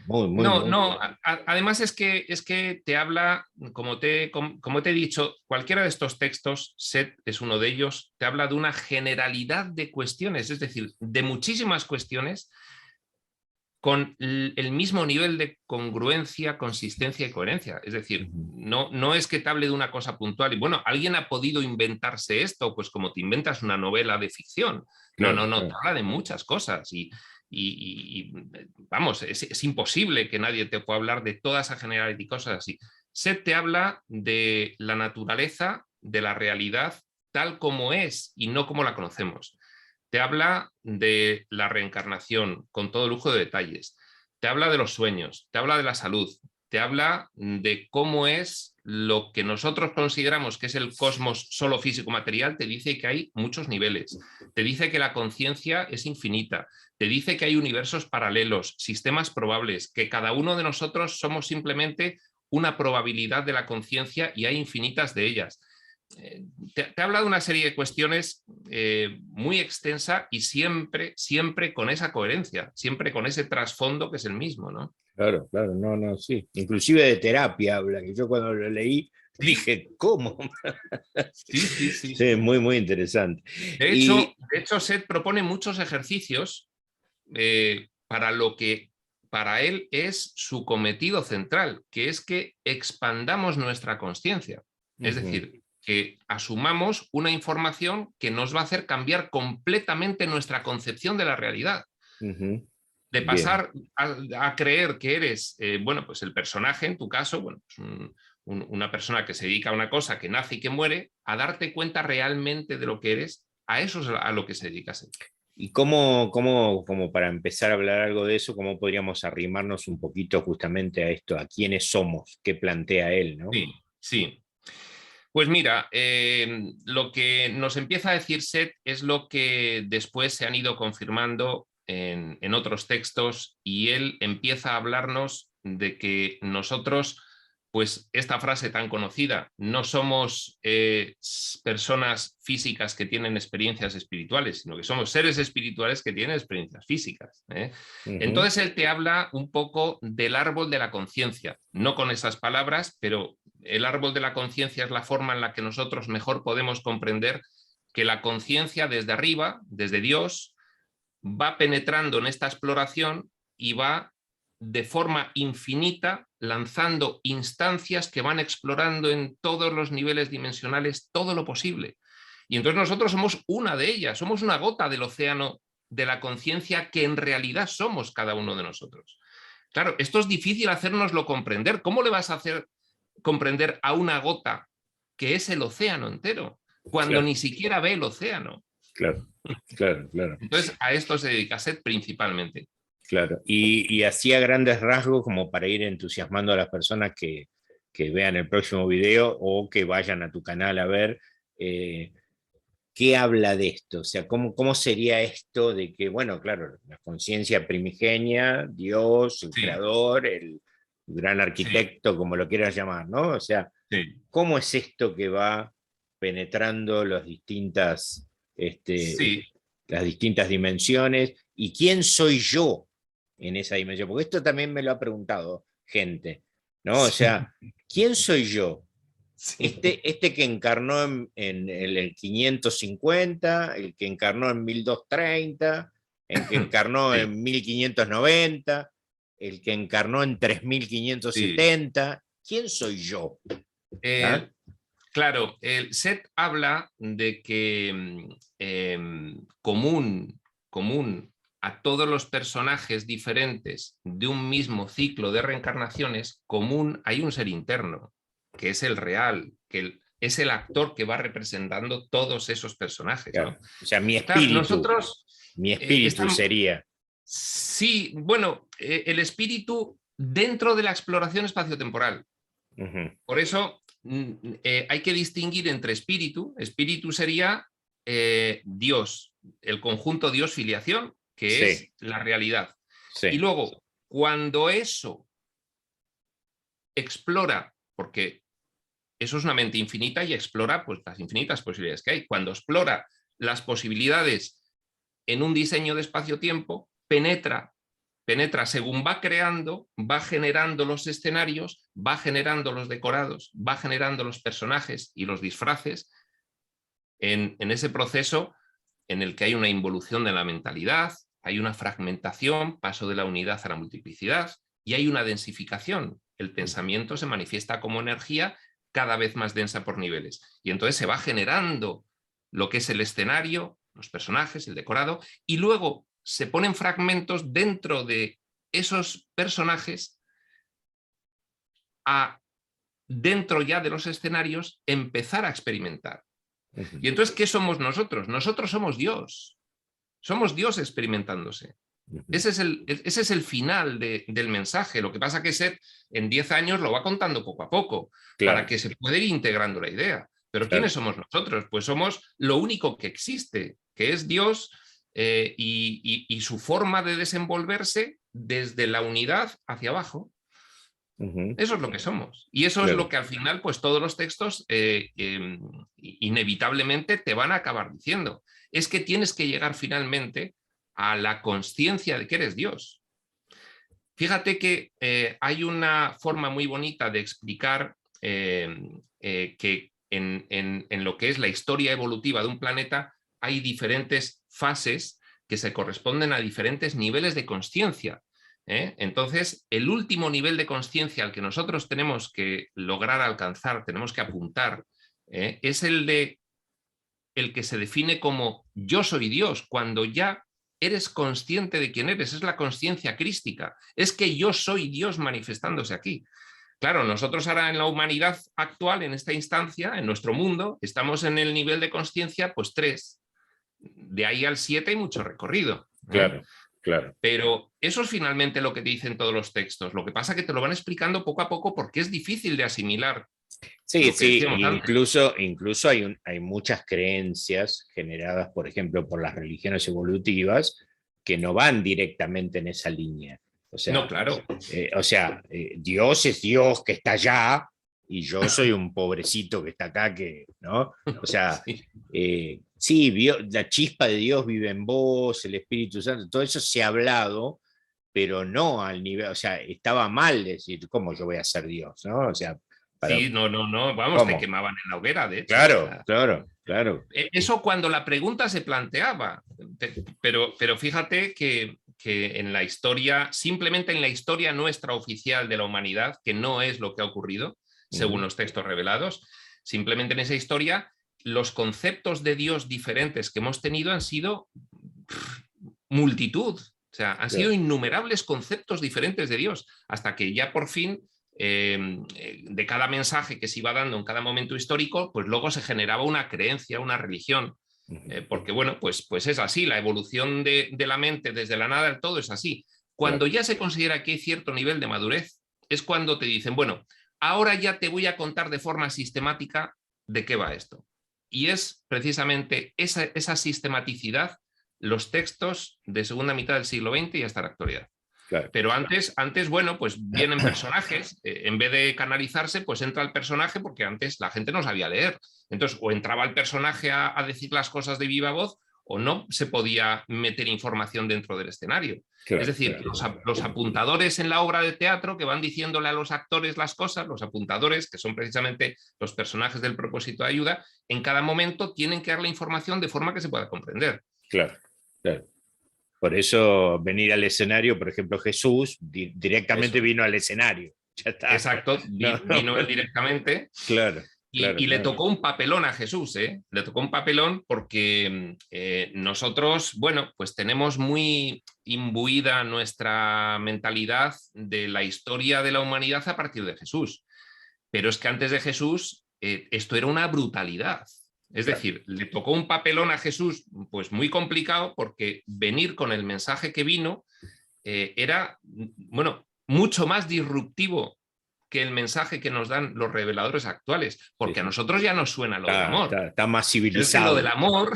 Speaker 2: muy, muy,
Speaker 1: No,
Speaker 2: muy
Speaker 1: no,
Speaker 2: bueno.
Speaker 1: además es que te habla, como te he dicho, cualquiera de estos textos, Set es uno de ellos, te habla de una generalidad de cuestiones, es decir, de muchísimas cuestiones con el mismo nivel de congruencia, consistencia y coherencia. Es decir,
Speaker 2: Ujú.
Speaker 1: no es que te hable de una cosa puntual y bueno, alguien ha podido inventarse esto, pues como te inventas una novela de ficción. No, no,
Speaker 2: Claro,
Speaker 1: no, te
Speaker 2: claro.
Speaker 1: habla de muchas cosas y, vamos, es imposible que nadie te pueda hablar de toda esa generalidad y cosas así. Seth te habla de la naturaleza, de la realidad tal como es y no como la conocemos. Te habla de la reencarnación con todo lujo de detalles. Te habla de los sueños, te habla de la salud, te habla de cómo es lo que nosotros consideramos que es el cosmos solo físico material, te dice que hay muchos niveles, te dice que la conciencia es infinita, te dice que hay universos paralelos, sistemas probables, que cada uno de nosotros somos simplemente una probabilidad de la conciencia y hay infinitas de ellas. Te habla de una serie de cuestiones muy extensa y siempre, siempre con esa coherencia, siempre con ese trasfondo que es el mismo, ¿no?
Speaker 2: Claro, claro, no, no, sí. Inclusive de terapia habla, que yo cuando lo leí
Speaker 1: Sí,
Speaker 2: dije, ¿cómo?
Speaker 1: sí, sí, sí,
Speaker 2: Sí,
Speaker 1: sí.
Speaker 2: muy, muy interesante.
Speaker 1: De hecho,
Speaker 2: Y
Speaker 1: de hecho, Seth propone muchos ejercicios para lo que para él es su cometido central, que es que expandamos nuestra conciencia. Es
Speaker 2: ujú,
Speaker 1: decir, que asumamos una información que nos va a hacer cambiar completamente nuestra concepción de la realidad.
Speaker 2: ujú,
Speaker 1: De
Speaker 2: bien.
Speaker 1: pasar a creer que eres, bueno, pues el personaje, en tu caso, bueno, pues una persona que se dedica a una cosa, que nace y que muere, a darte cuenta realmente de lo que eres, a eso es a lo que se dedica a ser.
Speaker 2: ¿Y como para empezar a hablar algo de eso, cómo podríamos arrimarnos un poquito justamente a esto, a quiénes somos, qué plantea él, ¿no?
Speaker 1: Sí, sí. Pues mira, lo que nos empieza a decir Seth es lo que después se han ido confirmando en otros textos y él empieza a hablarnos de que nosotros, pues esta frase tan conocida, no somos personas físicas que tienen experiencias espirituales, sino que somos seres espirituales que tienen experiencias físicas, ¿eh?
Speaker 2: Ujú,
Speaker 1: Entonces él te habla un poco del árbol de la conciencia, no con esas palabras, pero el árbol de la conciencia es la forma en la que nosotros mejor podemos comprender que la conciencia desde arriba, desde Dios, va penetrando en esta exploración y va de forma infinita lanzando instancias que van explorando en todos los niveles dimensionales todo lo posible. Y entonces nosotros somos una de ellas, somos una gota del océano de la conciencia que en realidad somos cada uno de nosotros. Claro, esto es difícil hacernoslo comprender. ¿Cómo le vas a hacer comprender a una gota que es el océano entero cuando
Speaker 2: claro,
Speaker 1: ni siquiera ve el océano?
Speaker 2: claro, claro, claro,
Speaker 1: Entonces, a esto se dedica Seth principalmente.
Speaker 2: claro. Y así a grandes rasgos, como para ir entusiasmando a las personas que vean el próximo video o que vayan a tu canal a ver. eh, ¿Qué habla de esto? O sea, ¿cómo sería esto de que, bueno, claro, la conciencia primigenia, Dios, el
Speaker 1: Sí,
Speaker 2: creador, el gran
Speaker 1: sí,
Speaker 2: arquitecto, como lo quieras llamar, ¿no? O sea,
Speaker 1: sí,
Speaker 2: ¿cómo es esto que va penetrando
Speaker 1: sí,
Speaker 2: las distintas dimensiones? ¿Y quién soy yo en esa dimensión? Porque esto también me lo ha preguntado gente, ¿no? O
Speaker 1: sí,
Speaker 2: sea, ¿quién soy yo?
Speaker 1: sí,
Speaker 2: Este que encarnó en el 550, el que encarnó en 1230, el que encarnó
Speaker 1: sí,
Speaker 2: en 1590, el que encarnó en
Speaker 1: sí.
Speaker 2: 3570. ¿Quién soy yo? ¿Ah?
Speaker 1: El, claro, el Seth habla de que común a todos los personajes diferentes de un mismo ciclo de reencarnaciones, común hay un ser interno, que es el real, es el actor que va representando todos esos personajes,
Speaker 2: Claro.
Speaker 1: ¿no?
Speaker 2: O sea,
Speaker 1: Claro, nosotros
Speaker 2: mi espíritu
Speaker 1: estamos,
Speaker 2: sería.
Speaker 1: sí, bueno, el espíritu dentro de la exploración espaciotemporal. Por eso hay que distinguir entre espíritu. Espíritu sería Dios, el conjunto Dios-filiación, que es la realidad. Y luego, cuando eso explora, porque eso es una mente infinita y explora pues, las infinitas posibilidades que hay. Cuando explora las posibilidades en un diseño de espacio-tiempo, penetra según va creando, va generando los escenarios, va generando los decorados, va generando los personajes y los disfraces en ese proceso en el que hay una involución de la mentalidad, hay una fragmentación, paso de la unidad a la multiplicidad y hay una densificación. El pensamiento se manifiesta como energía cada vez más densa por niveles. Y entonces se va generando lo que es el escenario, los personajes, el decorado, y luego se ponen fragmentos dentro de esos personajes a, dentro ya de los escenarios, empezar a experimentar. Y entonces, ¿qué somos nosotros? Nosotros somos Dios. Somos Dios experimentándose. Ese es el final del mensaje. Lo que pasa que Seth en 10 años lo va contando poco a poco, para que se pueda ir integrando la idea. Pero ¿quiénes somos nosotros? Pues somos lo único que existe, que es Dios y su forma de desenvolverse desde la unidad hacia abajo. Eso es lo que somos. Y eso es lo que al final, pues todos los textos inevitablemente te van a acabar diciendo. Es que tienes que llegar finalmente a la consciencia de que eres Dios. Fíjate que hay una forma muy bonita de explicar que en lo que es la historia evolutiva de un planeta hay diferentes fases que se corresponden a diferentes niveles de consciencia. Entonces, el último nivel de consciencia al que nosotros tenemos que lograr alcanzar, tenemos que apuntar, es el que se define como yo soy Dios, cuando ya eres consciente de quién eres, es la consciencia crística, es que yo soy Dios manifestándose aquí. Claro, nosotros ahora en la humanidad actual, en esta instancia, en nuestro mundo, estamos en el nivel de consciencia, pues 3. De ahí al 7 hay mucho recorrido.
Speaker 2: Claro.
Speaker 1: Pero eso es finalmente lo que te dicen todos los textos. Lo que pasa es que te lo van explicando poco a poco porque es difícil de asimilar.
Speaker 2: Sí, incluso hay muchas creencias generadas, por ejemplo, por las religiones evolutivas que no van directamente en esa línea. O sea,
Speaker 1: no, claro.
Speaker 2: Dios es Dios que está allá y yo soy un pobrecito que está acá, ¿no? O sea, la chispa de Dios vive en vos, el Espíritu Santo, todo eso se ha hablado, pero no al nivel, o sea, estaba mal decir, ¿cómo yo voy a ser Dios? ¿No? O sea,
Speaker 1: sí, no, vamos,
Speaker 2: ¿cómo?
Speaker 1: Te quemaban en la hoguera, de hecho.
Speaker 2: Claro, o sea, claro.
Speaker 1: Eso cuando la pregunta se planteaba, pero fíjate que en la historia, simplemente en la historia nuestra oficial de la humanidad, que no es lo que ha ocurrido, según los textos revelados, simplemente en esa historia, los conceptos de Dios diferentes que hemos tenido han sido multitud, o sea, han sido innumerables conceptos diferentes de Dios, hasta que ya por fin de cada mensaje que se iba dando en cada momento histórico, pues luego se generaba una creencia, una religión, porque bueno, pues es así, la evolución de la mente desde la nada al todo es así. Cuando ya se considera que hay cierto nivel de madurez, es cuando te dicen, bueno, ahora ya te voy a contar de forma sistemática de qué va esto. Y es precisamente esa sistematicidad los textos de segunda mitad del siglo XX y hasta la actualidad.
Speaker 2: Claro.
Speaker 1: Pero antes, bueno, pues vienen personajes, en vez de canalizarse, pues entra el personaje, porque antes la gente no sabía leer. Entonces, o entraba el personaje a decir las cosas de viva voz, o no se podía meter información dentro del escenario. Claro, es decir, los apuntadores en la obra de teatro que van diciéndole a los actores las cosas, los apuntadores, que son precisamente los personajes del propósito de ayuda, en cada momento tienen que dar la información de forma que se pueda comprender.
Speaker 2: Claro. Por eso venir al escenario, por ejemplo, Jesús directamente vino al escenario. Ya está.
Speaker 1: Exacto, vino él directamente.
Speaker 2: Claro.
Speaker 1: Y le tocó un papelón a Jesús, le tocó un papelón porque nosotros, bueno, pues tenemos muy imbuida nuestra mentalidad de la historia de la humanidad a partir de Jesús. Pero es que antes de Jesús esto era una brutalidad. Es decir, le tocó un papelón a Jesús pues muy complicado porque venir con el mensaje que vino era, bueno, mucho más disruptivo que el mensaje que nos dan los reveladores actuales, porque a nosotros ya nos suena lo del amor.
Speaker 2: Está más
Speaker 1: Pero es que
Speaker 2: civilizado.
Speaker 1: lo del amor,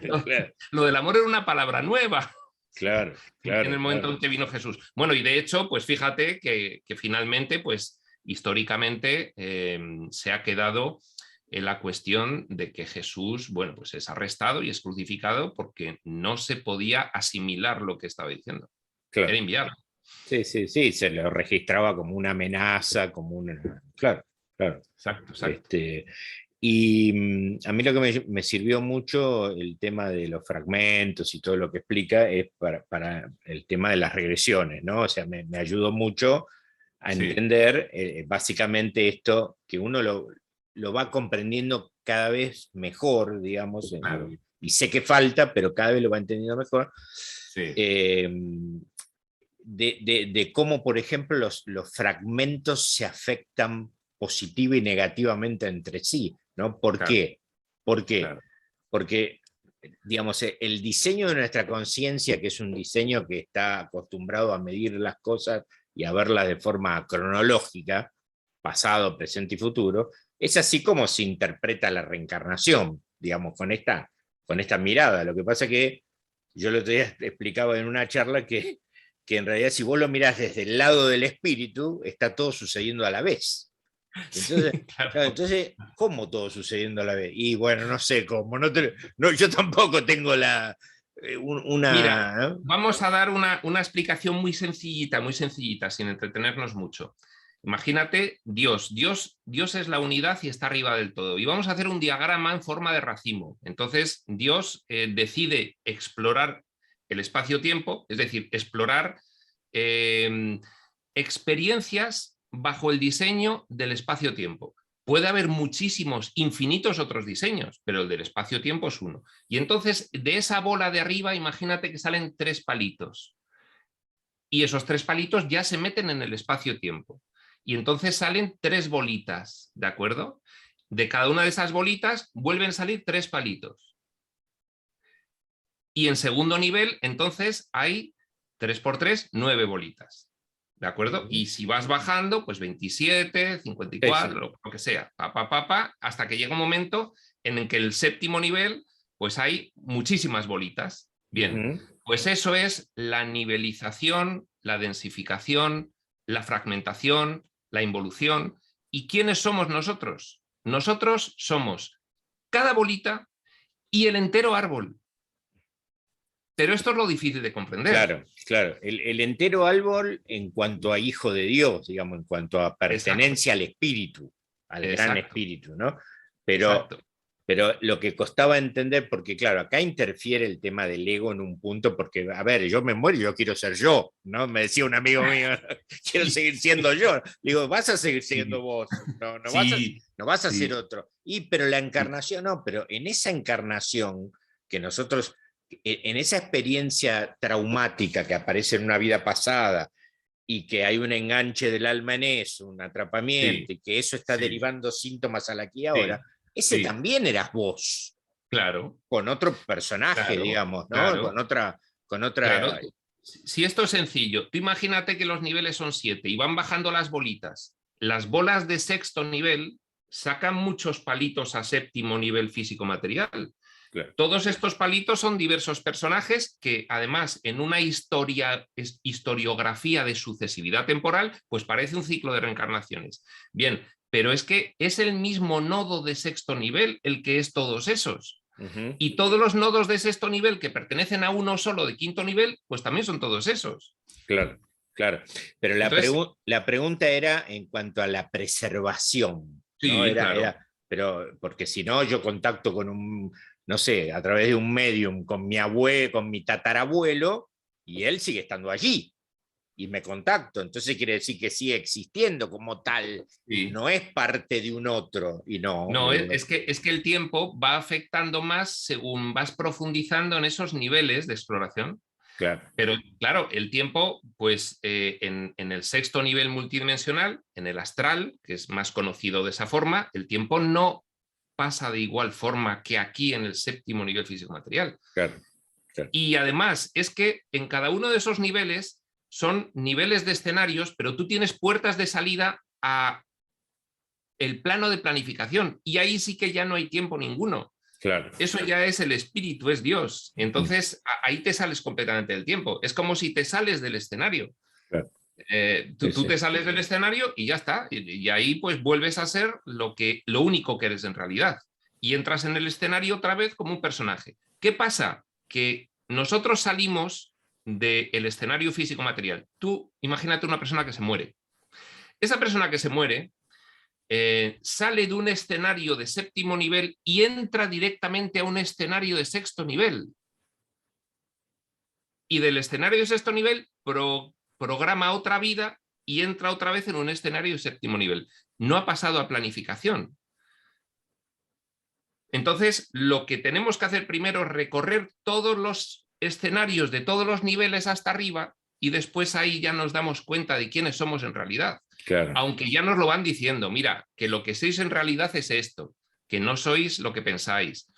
Speaker 2: Claro.
Speaker 1: lo del amor era una palabra nueva.
Speaker 2: Claro, claro,
Speaker 1: En el momento
Speaker 2: claro.
Speaker 1: en que vino Jesús. Bueno, y de hecho, pues fíjate que finalmente, pues históricamente se ha quedado en la cuestión de que Jesús, bueno, pues es arrestado y es crucificado porque no se podía asimilar lo que estaba diciendo. Era
Speaker 2: Claro.
Speaker 1: inviable.
Speaker 2: Sí, sí, sí, se lo registraba como una amenaza, como una... Claro, claro.
Speaker 1: Exacto, exacto.
Speaker 2: Y a mí lo que me sirvió mucho el tema de los fragmentos y todo lo que explica es para el tema de las regresiones, ¿no? O sea, me ayudó mucho a
Speaker 1: Sí,
Speaker 2: entender básicamente esto, que uno lo va comprendiendo cada vez mejor, digamos,
Speaker 1: claro.
Speaker 2: y sé que falta, pero cada vez lo va entendiendo mejor.
Speaker 1: Sí,
Speaker 2: Eh, de cómo, por ejemplo, los fragmentos se afectan positiva y negativamente entre sí, ¿no? ¿Por
Speaker 1: claro,
Speaker 2: qué? ¿Por qué?
Speaker 1: claro.
Speaker 2: Porque, digamos, el diseño de nuestra conciencia, que es un diseño que está acostumbrado a medir las cosas y a verlas de forma cronológica, pasado, presente y futuro, es así como se interpreta la reencarnación, digamos, con esta mirada. Lo que pasa es que yo lo otro día explicaba en una charla que en realidad si vos lo mirás desde el lado del espíritu, está todo sucediendo a la vez. Entonces,
Speaker 1: Sí,
Speaker 2: claro,
Speaker 1: claro.
Speaker 2: entonces, ¿cómo todo sucediendo a la vez? Y bueno, no sé cómo, no, yo tampoco tengo
Speaker 1: Mira,
Speaker 2: una... ¿no?
Speaker 1: vamos a dar una explicación muy sencillita, sin entretenernos mucho. Imagínate Dios es la unidad y está arriba del todo. Y vamos a hacer un diagrama en forma de racimo. Entonces, Dios decide explorar el espacio-tiempo, es decir, explorar eh, experiencias bajo el diseño del espacio-tiempo. Puede haber muchísimos, infinitos otros diseños, pero el del espacio-tiempo es uno. Y entonces, de esa bola de arriba, imagínate que salen 3 palitos. Y esos 3 palitos ya se meten en el espacio-tiempo. Y entonces salen 3 bolitas, ¿de acuerdo? De cada una de esas bolitas vuelven a salir 3 palitos. Y en segundo nivel, entonces hay 3 por 3, 9 bolitas. ¿De acuerdo? Y si vas bajando, pues 27,
Speaker 2: Sí,
Speaker 1: 54,
Speaker 2: sí.
Speaker 1: lo que sea, hasta que llega un momento en el que el séptimo nivel, pues hay muchísimas bolitas. Bien,
Speaker 2: Ujú.
Speaker 1: pues eso es la nivelización, la densificación, la fragmentación, la involución. ¿Y quiénes somos nosotros? Nosotros somos cada bolita y el entero árbol. Pero esto es lo difícil de comprender.
Speaker 2: Claro, claro. El entero árbol en cuanto a hijo de Dios, digamos, en cuanto a
Speaker 1: Exacto,
Speaker 2: pertenencia al espíritu, al gran
Speaker 1: exacto,
Speaker 2: espíritu, ¿no? Pero,
Speaker 1: exacto.
Speaker 2: pero lo que costaba entender, porque claro, acá interfiere el tema del ego en un punto, porque, a ver, yo me muero y yo quiero ser yo, ¿no? Me decía un amigo mío, quiero
Speaker 1: Sí,
Speaker 2: seguir siendo yo. Le digo, vas a seguir siendo
Speaker 1: sí,
Speaker 2: vos,
Speaker 1: sí,
Speaker 2: no vas a ser
Speaker 1: sí,
Speaker 2: otro. Pero la
Speaker 1: sí,
Speaker 2: encarnación, no, pero en esa encarnación que nosotros en esa experiencia traumática que aparece en una vida pasada y que hay un enganche del alma en eso, un atrapamiento,
Speaker 1: sí,
Speaker 2: y que eso está
Speaker 1: sí,
Speaker 2: derivando síntomas al aquí y ahora,
Speaker 1: sí,
Speaker 2: ese
Speaker 1: sí,
Speaker 2: también eras vos,
Speaker 1: claro,
Speaker 2: con otro personaje,
Speaker 1: claro,
Speaker 2: digamos, ¿no?
Speaker 1: claro,
Speaker 2: Con
Speaker 1: claro.
Speaker 2: otra...
Speaker 1: Si esto es sencillo, tú imagínate que los niveles son 7 y van bajando las bolitas. Las bolas de sexto nivel sacan muchos palitos a séptimo nivel físico material.
Speaker 2: Claro,
Speaker 1: Todos estos palitos son diversos personajes que además en una historiografía de sucesividad temporal, pues parece un ciclo de reencarnaciones. Bien, pero es que es el mismo nodo de sexto nivel el que es todos esos.
Speaker 2: uh-huh,
Speaker 1: Y todos los nodos de sexto nivel que pertenecen a uno solo de quinto nivel, pues también son todos esos.
Speaker 2: claro, claro. Pero
Speaker 1: Entonces,
Speaker 2: la pregunta era en cuanto a la preservación, ¿no?
Speaker 1: sí, claro,
Speaker 2: Pero porque si no, yo contacto con un, no sé, a través de un medium, con mi abuelo, con mi tatarabuelo, y él sigue estando allí, y me contacto. Entonces quiere decir que sigue existiendo como tal,
Speaker 1: sí.
Speaker 2: no es parte de un otro, y no,
Speaker 1: No,
Speaker 2: digo,
Speaker 1: es que el tiempo va afectando más según vas profundizando en esos niveles de exploración.
Speaker 2: claro,
Speaker 1: Pero claro, el tiempo, pues en el sexto nivel multidimensional, en el astral, que es más conocido de esa forma, el tiempo no pasa de igual forma que aquí en el séptimo nivel físico-material.
Speaker 2: claro, claro.
Speaker 1: Y además es que en cada uno de esos niveles son niveles de escenarios, pero tú tienes puertas de salida a el plano de planificación y ahí sí que ya no hay tiempo ninguno.
Speaker 2: Claro.
Speaker 1: Eso ya es el espíritu, es Dios. Entonces ahí te sales completamente del tiempo. Es como si te sales del escenario.
Speaker 2: Claro.
Speaker 1: Tú te sales del escenario y ya está. Y ahí pues vuelves a ser lo único que eres en realidad. Y entras en el escenario otra vez como un personaje. ¿Qué pasa? Que nosotros salimos del escenario físico material. Tú imagínate una persona que se muere. Esa persona que se muere sale de un escenario de séptimo nivel y entra directamente a un escenario de sexto nivel. Y del escenario de sexto nivel programa otra vida y entra otra vez en un escenario de séptimo nivel. No ha pasado a planificación. Entonces, lo que tenemos que hacer primero es recorrer todos los escenarios de todos los niveles hasta arriba y después ahí ya nos damos cuenta de quiénes somos en realidad.
Speaker 2: Claro.
Speaker 1: Aunque ya nos lo van diciendo, mira, que lo que sois en realidad es esto, que no sois lo que pensáis.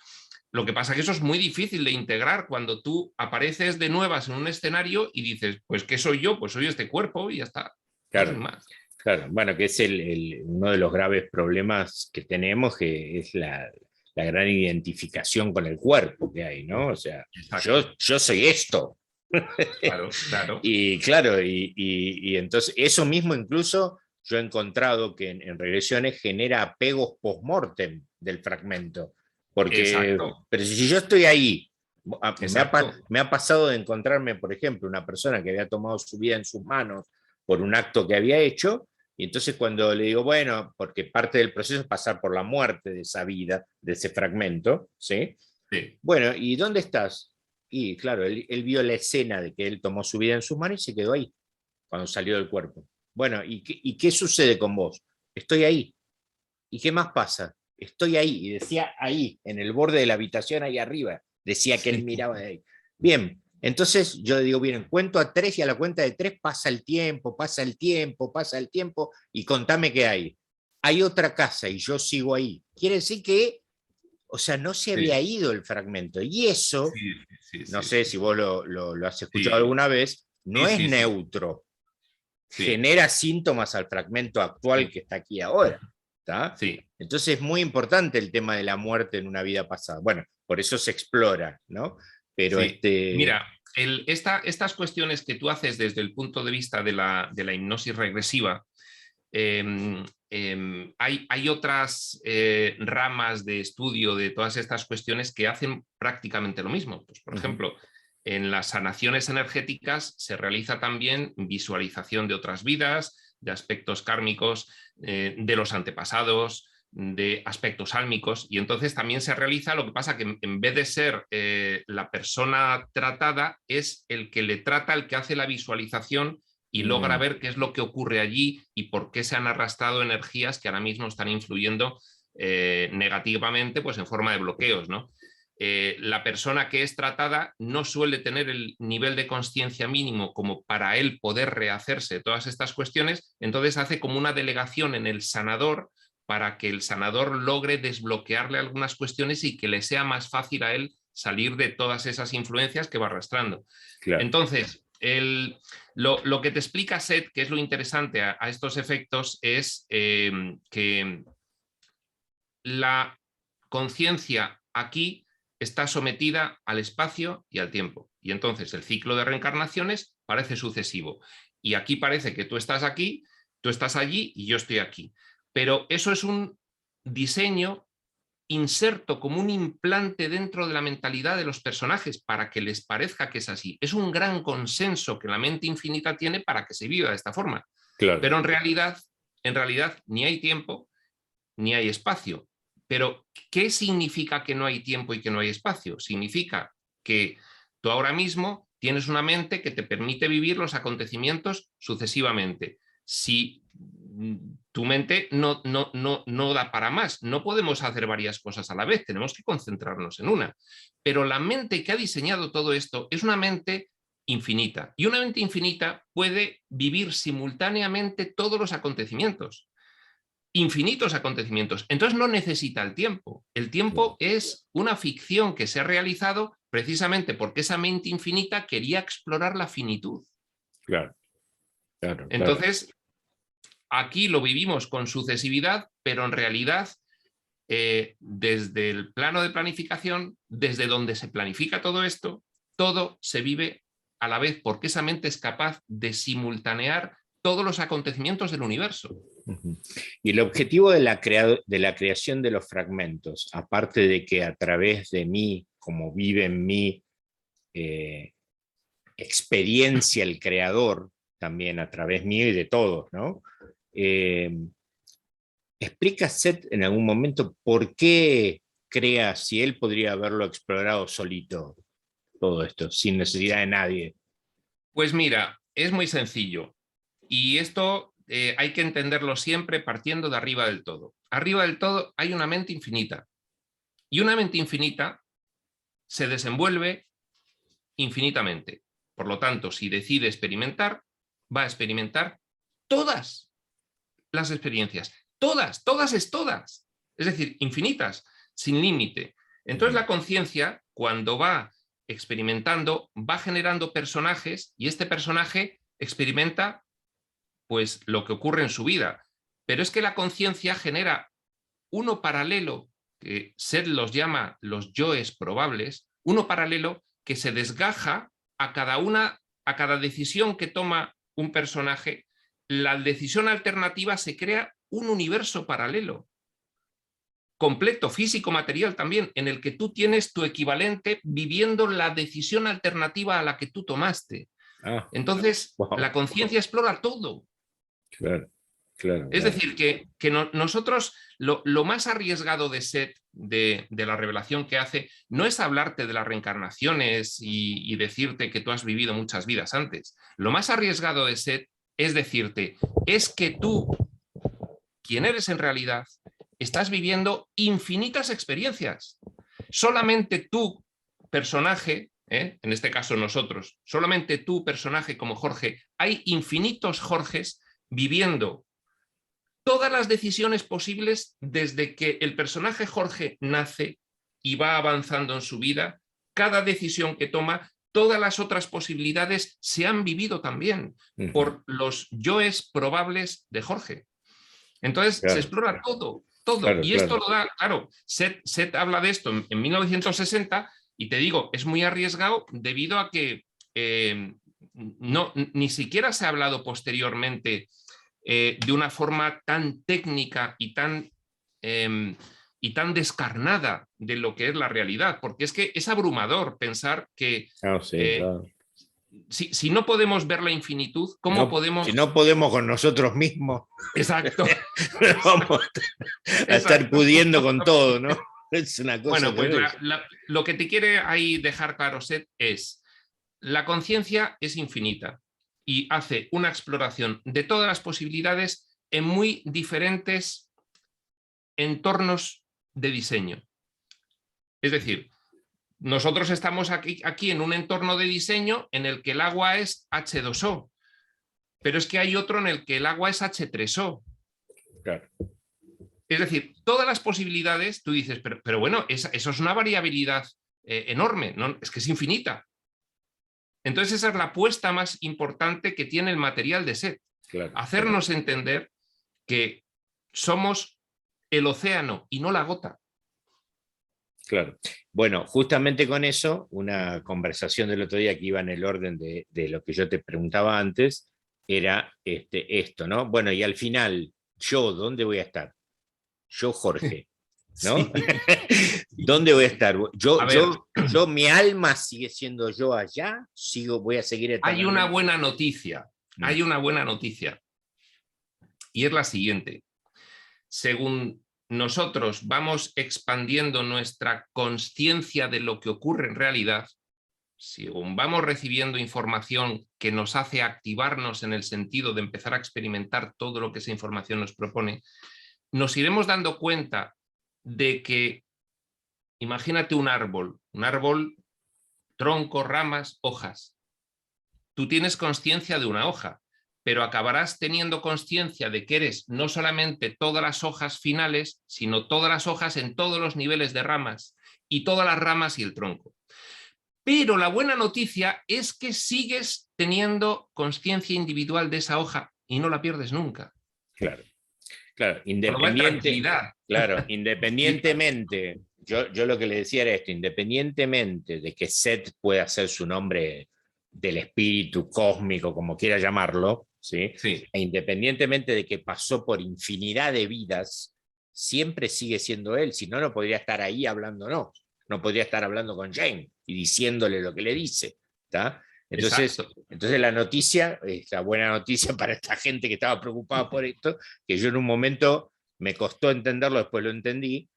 Speaker 1: Lo que pasa es que eso es muy difícil de integrar cuando tú apareces de nuevas en un escenario y dices, pues ¿qué soy yo? Pues soy este cuerpo y ya está.
Speaker 2: Claro.
Speaker 1: No más.
Speaker 2: Claro, bueno, que es uno de los graves problemas que tenemos, que es la gran identificación con el cuerpo que hay, ¿no? O sea, yo soy esto.
Speaker 1: Claro, claro.
Speaker 2: Y claro, y entonces eso mismo incluso yo he encontrado que en regresiones genera apegos post-mortem del fragmento. Porque,
Speaker 1: exacto.
Speaker 2: pero si yo estoy ahí,
Speaker 1: Exacto.
Speaker 2: me ha pasado de encontrarme, por ejemplo, una persona que había tomado su vida en sus manos por un acto que había hecho, y entonces cuando le digo, bueno, porque parte del proceso es pasar por la muerte de esa vida, de ese fragmento, ¿sí?
Speaker 1: Sí.
Speaker 2: Bueno, ¿y dónde estás? Y claro, él vio la escena de que él tomó su vida en sus manos y se quedó ahí, cuando salió del cuerpo. Bueno, ¿y qué sucede con vos? Estoy ahí. ¿Y qué más pasa? Estoy ahí. Y decía ahí, en el borde de la habitación, ahí arriba. Decía que él miraba de ahí. Bien, entonces yo digo, bien, cuento a 3 y a la cuenta de 3 pasa el tiempo, pasa el tiempo, pasa el tiempo y contame qué hay. Hay otra casa y yo sigo ahí. Quiere decir que, o sea, no se había ido el fragmento. Y eso, no sé si vos lo has escuchado alguna vez, no es neutro. Genera síntomas al fragmento actual que está aquí ahora. ¿Está?
Speaker 1: Sí.
Speaker 2: Entonces es muy importante el tema de la muerte en una vida pasada. Bueno, por eso se explora, ¿no? Pero
Speaker 1: Mira, estas cuestiones que tú haces desde el punto de vista de la hipnosis regresiva, hay otras ramas de estudio de todas estas cuestiones que hacen prácticamente lo mismo. Pues, por ejemplo, en las sanaciones energéticas se realiza también visualización de otras vidas, de aspectos kármicos, de los antepasados, de aspectos álmicos, y entonces también se realiza, lo que pasa que en vez de ser la persona tratada, es el que le trata, el que hace la visualización y logra ver qué es lo que ocurre allí y por qué se han arrastrado energías que ahora mismo están influyendo negativamente, pues en forma de bloqueos, ¿no? La persona que es tratada no suele tener el nivel de conciencia mínimo como para él poder rehacerse todas estas cuestiones, entonces hace como una delegación en el sanador para que el sanador logre desbloquearle algunas cuestiones y que le sea más fácil a él salir de todas esas influencias que va arrastrando. Claro. Entonces, lo que te explica Seth, que es lo interesante a estos efectos, es que la conciencia aquí está sometida al espacio y al tiempo. Y entonces el ciclo de reencarnaciones parece sucesivo. Y aquí parece que tú estás aquí, tú estás allí y yo estoy aquí. Pero eso es un diseño inserto como un implante dentro de la mentalidad de los personajes para que les parezca que es así. Es un gran consenso que la mente infinita tiene para que se viva de esta forma. Claro. Pero en realidad ni hay tiempo ni hay espacio. Pero ¿qué significa que no hay tiempo y que no hay espacio? Significa que tú ahora mismo tienes una mente que te permite vivir los acontecimientos sucesivamente. Si tu mente no da para más, no podemos hacer varias cosas a la vez, tenemos que concentrarnos en una. Pero la mente que ha diseñado todo esto es una mente infinita. Y una mente infinita puede vivir simultáneamente todos los acontecimientos. Infinitos acontecimientos. Entonces no necesita el tiempo. El tiempo es una ficción que se ha realizado precisamente porque esa mente infinita quería explorar la finitud.
Speaker 2: Claro. Claro,
Speaker 1: Entonces, aquí lo vivimos con sucesividad, pero en realidad, desde el plano de planificación, desde donde se planifica todo esto, todo se vive a la vez, porque esa mente es capaz de simultanear todos los acontecimientos del universo.
Speaker 2: Y el objetivo de la creación de los fragmentos, aparte de que a través de mí, como vive en mí, experiencia el creador, también a través mío y de todos, ¿no? ¿Explica Seth en algún momento por qué crea, si él podría haberlo explorado solito, todo esto, sin necesidad de nadie?
Speaker 1: Pues mira, es muy sencillo. Y esto hay que entenderlo siempre partiendo de arriba del todo. Arriba del todo hay una mente infinita. Y una mente infinita se desenvuelve infinitamente. Por lo tanto, si decide experimentar, va a experimentar todas las experiencias. Todas, todas es todas. Es decir, infinitas, sin límite. Entonces la conciencia, cuando va experimentando, va generando personajes y este personaje experimenta pues lo que ocurre en su vida. Pero es que la conciencia genera uno paralelo, que Seth los llama los yoes probables, uno paralelo que se desgaja a cada decisión que toma un personaje. La decisión alternativa se crea un universo paralelo, completo, físico, material también, en el que tú tienes tu equivalente viviendo la decisión alternativa a la que tú tomaste. Entonces,
Speaker 2: wow.
Speaker 1: la conciencia explora todo.
Speaker 2: Claro, claro.
Speaker 1: Es
Speaker 2: Claro.
Speaker 1: decir, que nosotros lo más arriesgado de Seth, de la revelación que hace, no es hablarte de las reencarnaciones y decirte que tú has vivido muchas vidas antes. Lo más arriesgado de Seth es decirte, es que tú, quien eres en realidad, estás viviendo infinitas experiencias. Solamente tú, personaje, en este caso nosotros, solamente tú, personaje como Jorge, hay infinitos Jorges viviendo todas las decisiones posibles desde que el personaje Jorge nace y va avanzando en su vida. Cada decisión que toma, todas las otras posibilidades se han vivido también por los yoes probables de Jorge. Entonces se explora todo.
Speaker 2: Claro,
Speaker 1: Y esto lo da, claro, Seth habla de esto en 1960 y te digo, es muy arriesgado debido a que ni siquiera se ha hablado posteriormente de una forma tan técnica y tan descarnada de lo que es la realidad, porque es que es abrumador pensar que
Speaker 2: claro.
Speaker 1: Si no podemos ver la infinitud, ¿cómo podemos?
Speaker 2: Si no podemos con nosotros mismos,
Speaker 1: exacto,
Speaker 2: vamos a estar pudiendo con todo, ¿no? Es una cosa.
Speaker 1: Bueno, pues lo que te quiere ahí dejar claro, Seth, es la conciencia es infinita y hace una exploración de todas las posibilidades en muy diferentes entornos de diseño. Es decir, nosotros estamos aquí en un entorno de diseño en el que el agua es H2O, pero es que hay otro en el que el agua es H3O.
Speaker 2: Claro.
Speaker 1: Es decir, todas las posibilidades, tú dices, pero bueno, eso es una variabilidad enorme, ¿no? Es que es infinita. Entonces esa es la apuesta más importante que tiene el material de Seth.
Speaker 2: Claro,
Speaker 1: hacernos entender que somos el océano y no la gota.
Speaker 2: Claro. Bueno, justamente con eso, una conversación del otro día que iba en el orden de lo que yo te preguntaba antes, era esto, ¿no? Bueno, y al final, ¿yo dónde voy a estar? Yo, Jorge, ¿no?
Speaker 1: Sí.
Speaker 2: ¿Dónde voy a estar? Yo, mi alma sigue siendo yo allá, voy a seguir eternamente.
Speaker 1: Hay una buena noticia, hay una buena noticia, y es la siguiente. Según nosotros vamos expandiendo nuestra conciencia de lo que ocurre en realidad, según vamos recibiendo información que nos hace activarnos en el sentido de empezar a experimentar todo lo que esa información nos propone, nos iremos dando cuenta de que, imagínate un árbol, tronco, ramas, hojas. Tú tienes conciencia de una hoja, pero acabarás teniendo conciencia de que eres no solamente todas las hojas finales, sino todas las hojas en todos los niveles de ramas y todas las ramas y el tronco. Pero la buena noticia es que sigues teniendo consciencia individual de esa hoja y no la pierdes nunca.
Speaker 2: Claro, claro,
Speaker 1: Con lo cual, tranquilidad.
Speaker 2: claro, independientemente, yo lo que le decía era esto, independientemente de que Set pueda hacer su nombre del espíritu cósmico, como quiera llamarlo, ¿sí?
Speaker 1: Sí.
Speaker 2: E independientemente de que pasó por infinidad de vidas, siempre sigue siendo él, si no, no podría estar ahí hablándonos, no podría estar hablando con Jane y diciéndole lo que le dice, ¿está? Entonces,
Speaker 1: Exacto.
Speaker 2: entonces la noticia, la buena noticia para esta gente que estaba preocupada por esto, que yo en un momento me costó entenderlo, después lo entendí,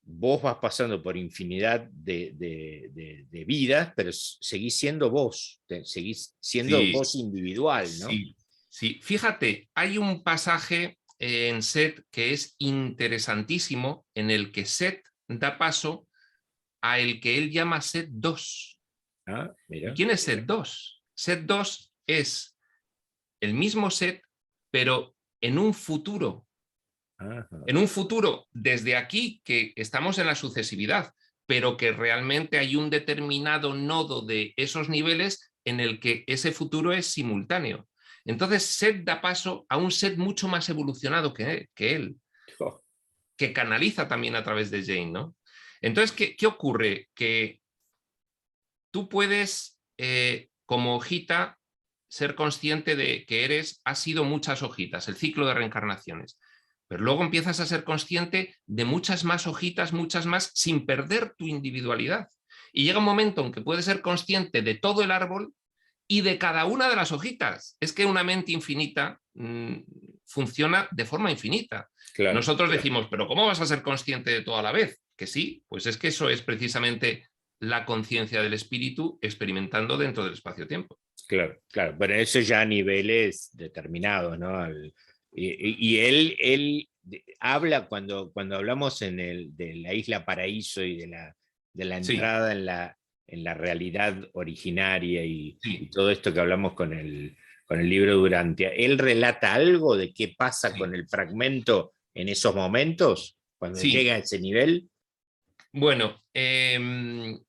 Speaker 2: vos vas pasando por infinidad de vidas, pero seguís siendo vos, seguís siendo
Speaker 1: Sí,
Speaker 2: vos individual, ¿no?
Speaker 1: sí, sí. Fíjate, hay un pasaje en Set que es interesantísimo, en el que Set da paso a el que él llama Set 2.
Speaker 2: Ah,
Speaker 1: ¿Y
Speaker 2: mira.
Speaker 1: quién es Set 2? Set 2 es el mismo Set, pero en un futuro.
Speaker 2: Ajá.
Speaker 1: En un futuro, desde aquí, que estamos en la sucesividad, pero que realmente hay un determinado nodo de esos niveles en el que ese futuro es simultáneo. Entonces, Set da paso a un Set mucho más evolucionado que él,
Speaker 2: Oh,
Speaker 1: que canaliza también a través de Jane, ¿no? Entonces, ¿qué ocurre? Que tú puedes, como hojita, ser consciente de que has sido muchas hojitas, el ciclo de reencarnaciones. Pero luego empiezas a ser consciente de muchas más hojitas, muchas más, sin perder tu individualidad. Y llega un momento en que puedes ser consciente de todo el árbol y de cada una de las hojitas. Es que una mente infinita funciona de forma infinita.
Speaker 2: claro,
Speaker 1: Nosotros decimos, pero ¿cómo vas a ser consciente de todo a la vez? Que sí, pues es que eso es precisamente la conciencia del espíritu experimentando dentro del espacio-tiempo.
Speaker 2: claro, claro. Bueno, eso ya a niveles determinados, ¿no? Y él habla cuando hablamos de la isla Paraíso y de la
Speaker 1: Sí,
Speaker 2: entrada en la realidad originaria y
Speaker 1: sí,
Speaker 2: todo esto que hablamos con el libro Durantia, él relata algo de qué pasa con
Speaker 1: sí,
Speaker 2: el fragmento en esos momentos, cuando
Speaker 1: sí.
Speaker 2: llega a ese nivel.
Speaker 1: Bueno, el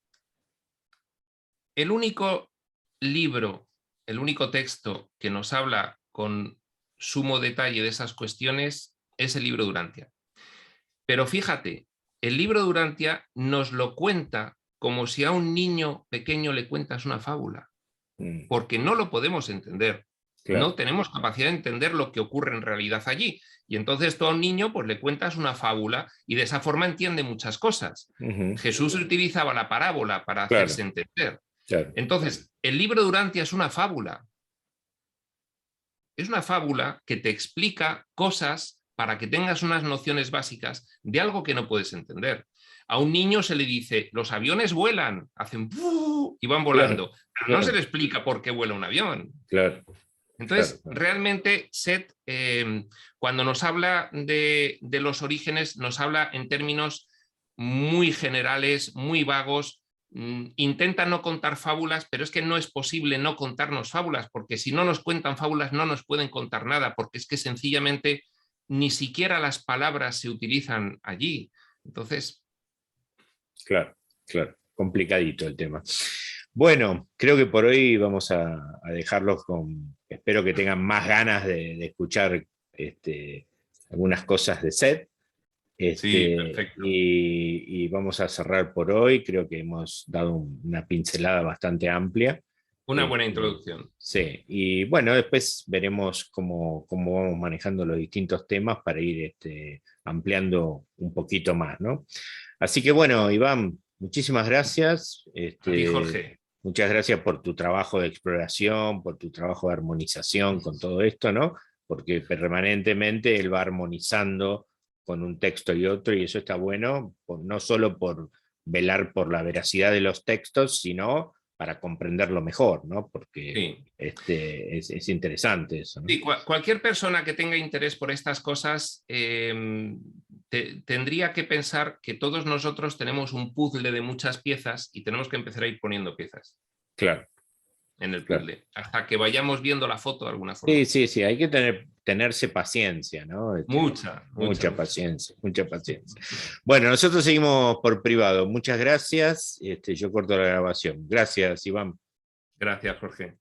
Speaker 1: único libro, el único texto que nos habla con sumo detalle de esas cuestiones es el libro Durantia. Pero fíjate, el libro Durantia nos lo cuenta como si a un niño pequeño le cuentas una fábula,
Speaker 2: Mm,
Speaker 1: porque no lo podemos entender.
Speaker 2: claro.
Speaker 1: No tenemos capacidad de entender lo que ocurre en realidad allí. Y entonces tú a un niño pues le cuentas una fábula y de esa forma entiende muchas cosas.
Speaker 2: Ujú,
Speaker 1: Jesús utilizaba la parábola para
Speaker 2: claro,
Speaker 1: hacerse entender.
Speaker 2: claro.
Speaker 1: Entonces, el libro Durantia es una fábula. Es una fábula que te explica cosas para que tengas unas nociones básicas de algo que no puedes entender. A un niño se le dice, los aviones vuelan, hacen y van
Speaker 2: Claro,
Speaker 1: volando. Pero no se
Speaker 2: claro,
Speaker 1: le explica por qué vuela un avión.
Speaker 2: claro, claro,
Speaker 1: Entonces,
Speaker 2: claro.
Speaker 1: realmente, Set, cuando nos habla de los orígenes, nos habla en términos muy generales, muy vagos. Intenta no contar fábulas, pero es que no es posible no contarnos fábulas, porque si no nos cuentan fábulas no nos pueden contar nada, porque es que sencillamente ni siquiera las palabras se utilizan allí. Entonces,
Speaker 2: Claro, claro, complicadito el tema. Bueno, creo que por hoy vamos a dejarlos con, espero que tengan más ganas de escuchar algunas cosas de Seth.
Speaker 1: sí, perfecto.
Speaker 2: Y vamos a cerrar por hoy. Creo que hemos dado una pincelada bastante amplia.
Speaker 1: Una buena
Speaker 2: Este,
Speaker 1: introducción.
Speaker 2: sí, y bueno, después veremos cómo vamos manejando los distintos temas para ir ampliando un poquito más, ¿no? Así que bueno, Iván, muchísimas gracias.
Speaker 1: A ti, Jorge.
Speaker 2: Muchas gracias por tu trabajo de exploración, por tu trabajo de armonización con todo esto, ¿no? Porque permanentemente él va armonizando con un texto y otro, y eso está bueno, no solo por velar por la veracidad de los textos, sino para comprenderlo mejor, ¿no? Porque
Speaker 1: Sí.
Speaker 2: es interesante eso, ¿no?
Speaker 1: Sí, cualquier persona que tenga interés por estas cosas tendría que pensar que todos nosotros tenemos un puzzle de muchas piezas y tenemos que empezar a ir poniendo piezas
Speaker 2: Claro,
Speaker 1: en el
Speaker 2: claro.
Speaker 1: puzzle hasta que vayamos viendo la foto de alguna
Speaker 2: Sí,
Speaker 1: forma.
Speaker 2: sí, sí, hay que tener tenerse paciencia, ¿no?
Speaker 1: Mucha
Speaker 2: paciencia, mucha paciencia. Bueno, nosotros seguimos por privado. Muchas gracias. Yo corto la grabación. Gracias, Iván.
Speaker 1: Gracias, Jorge.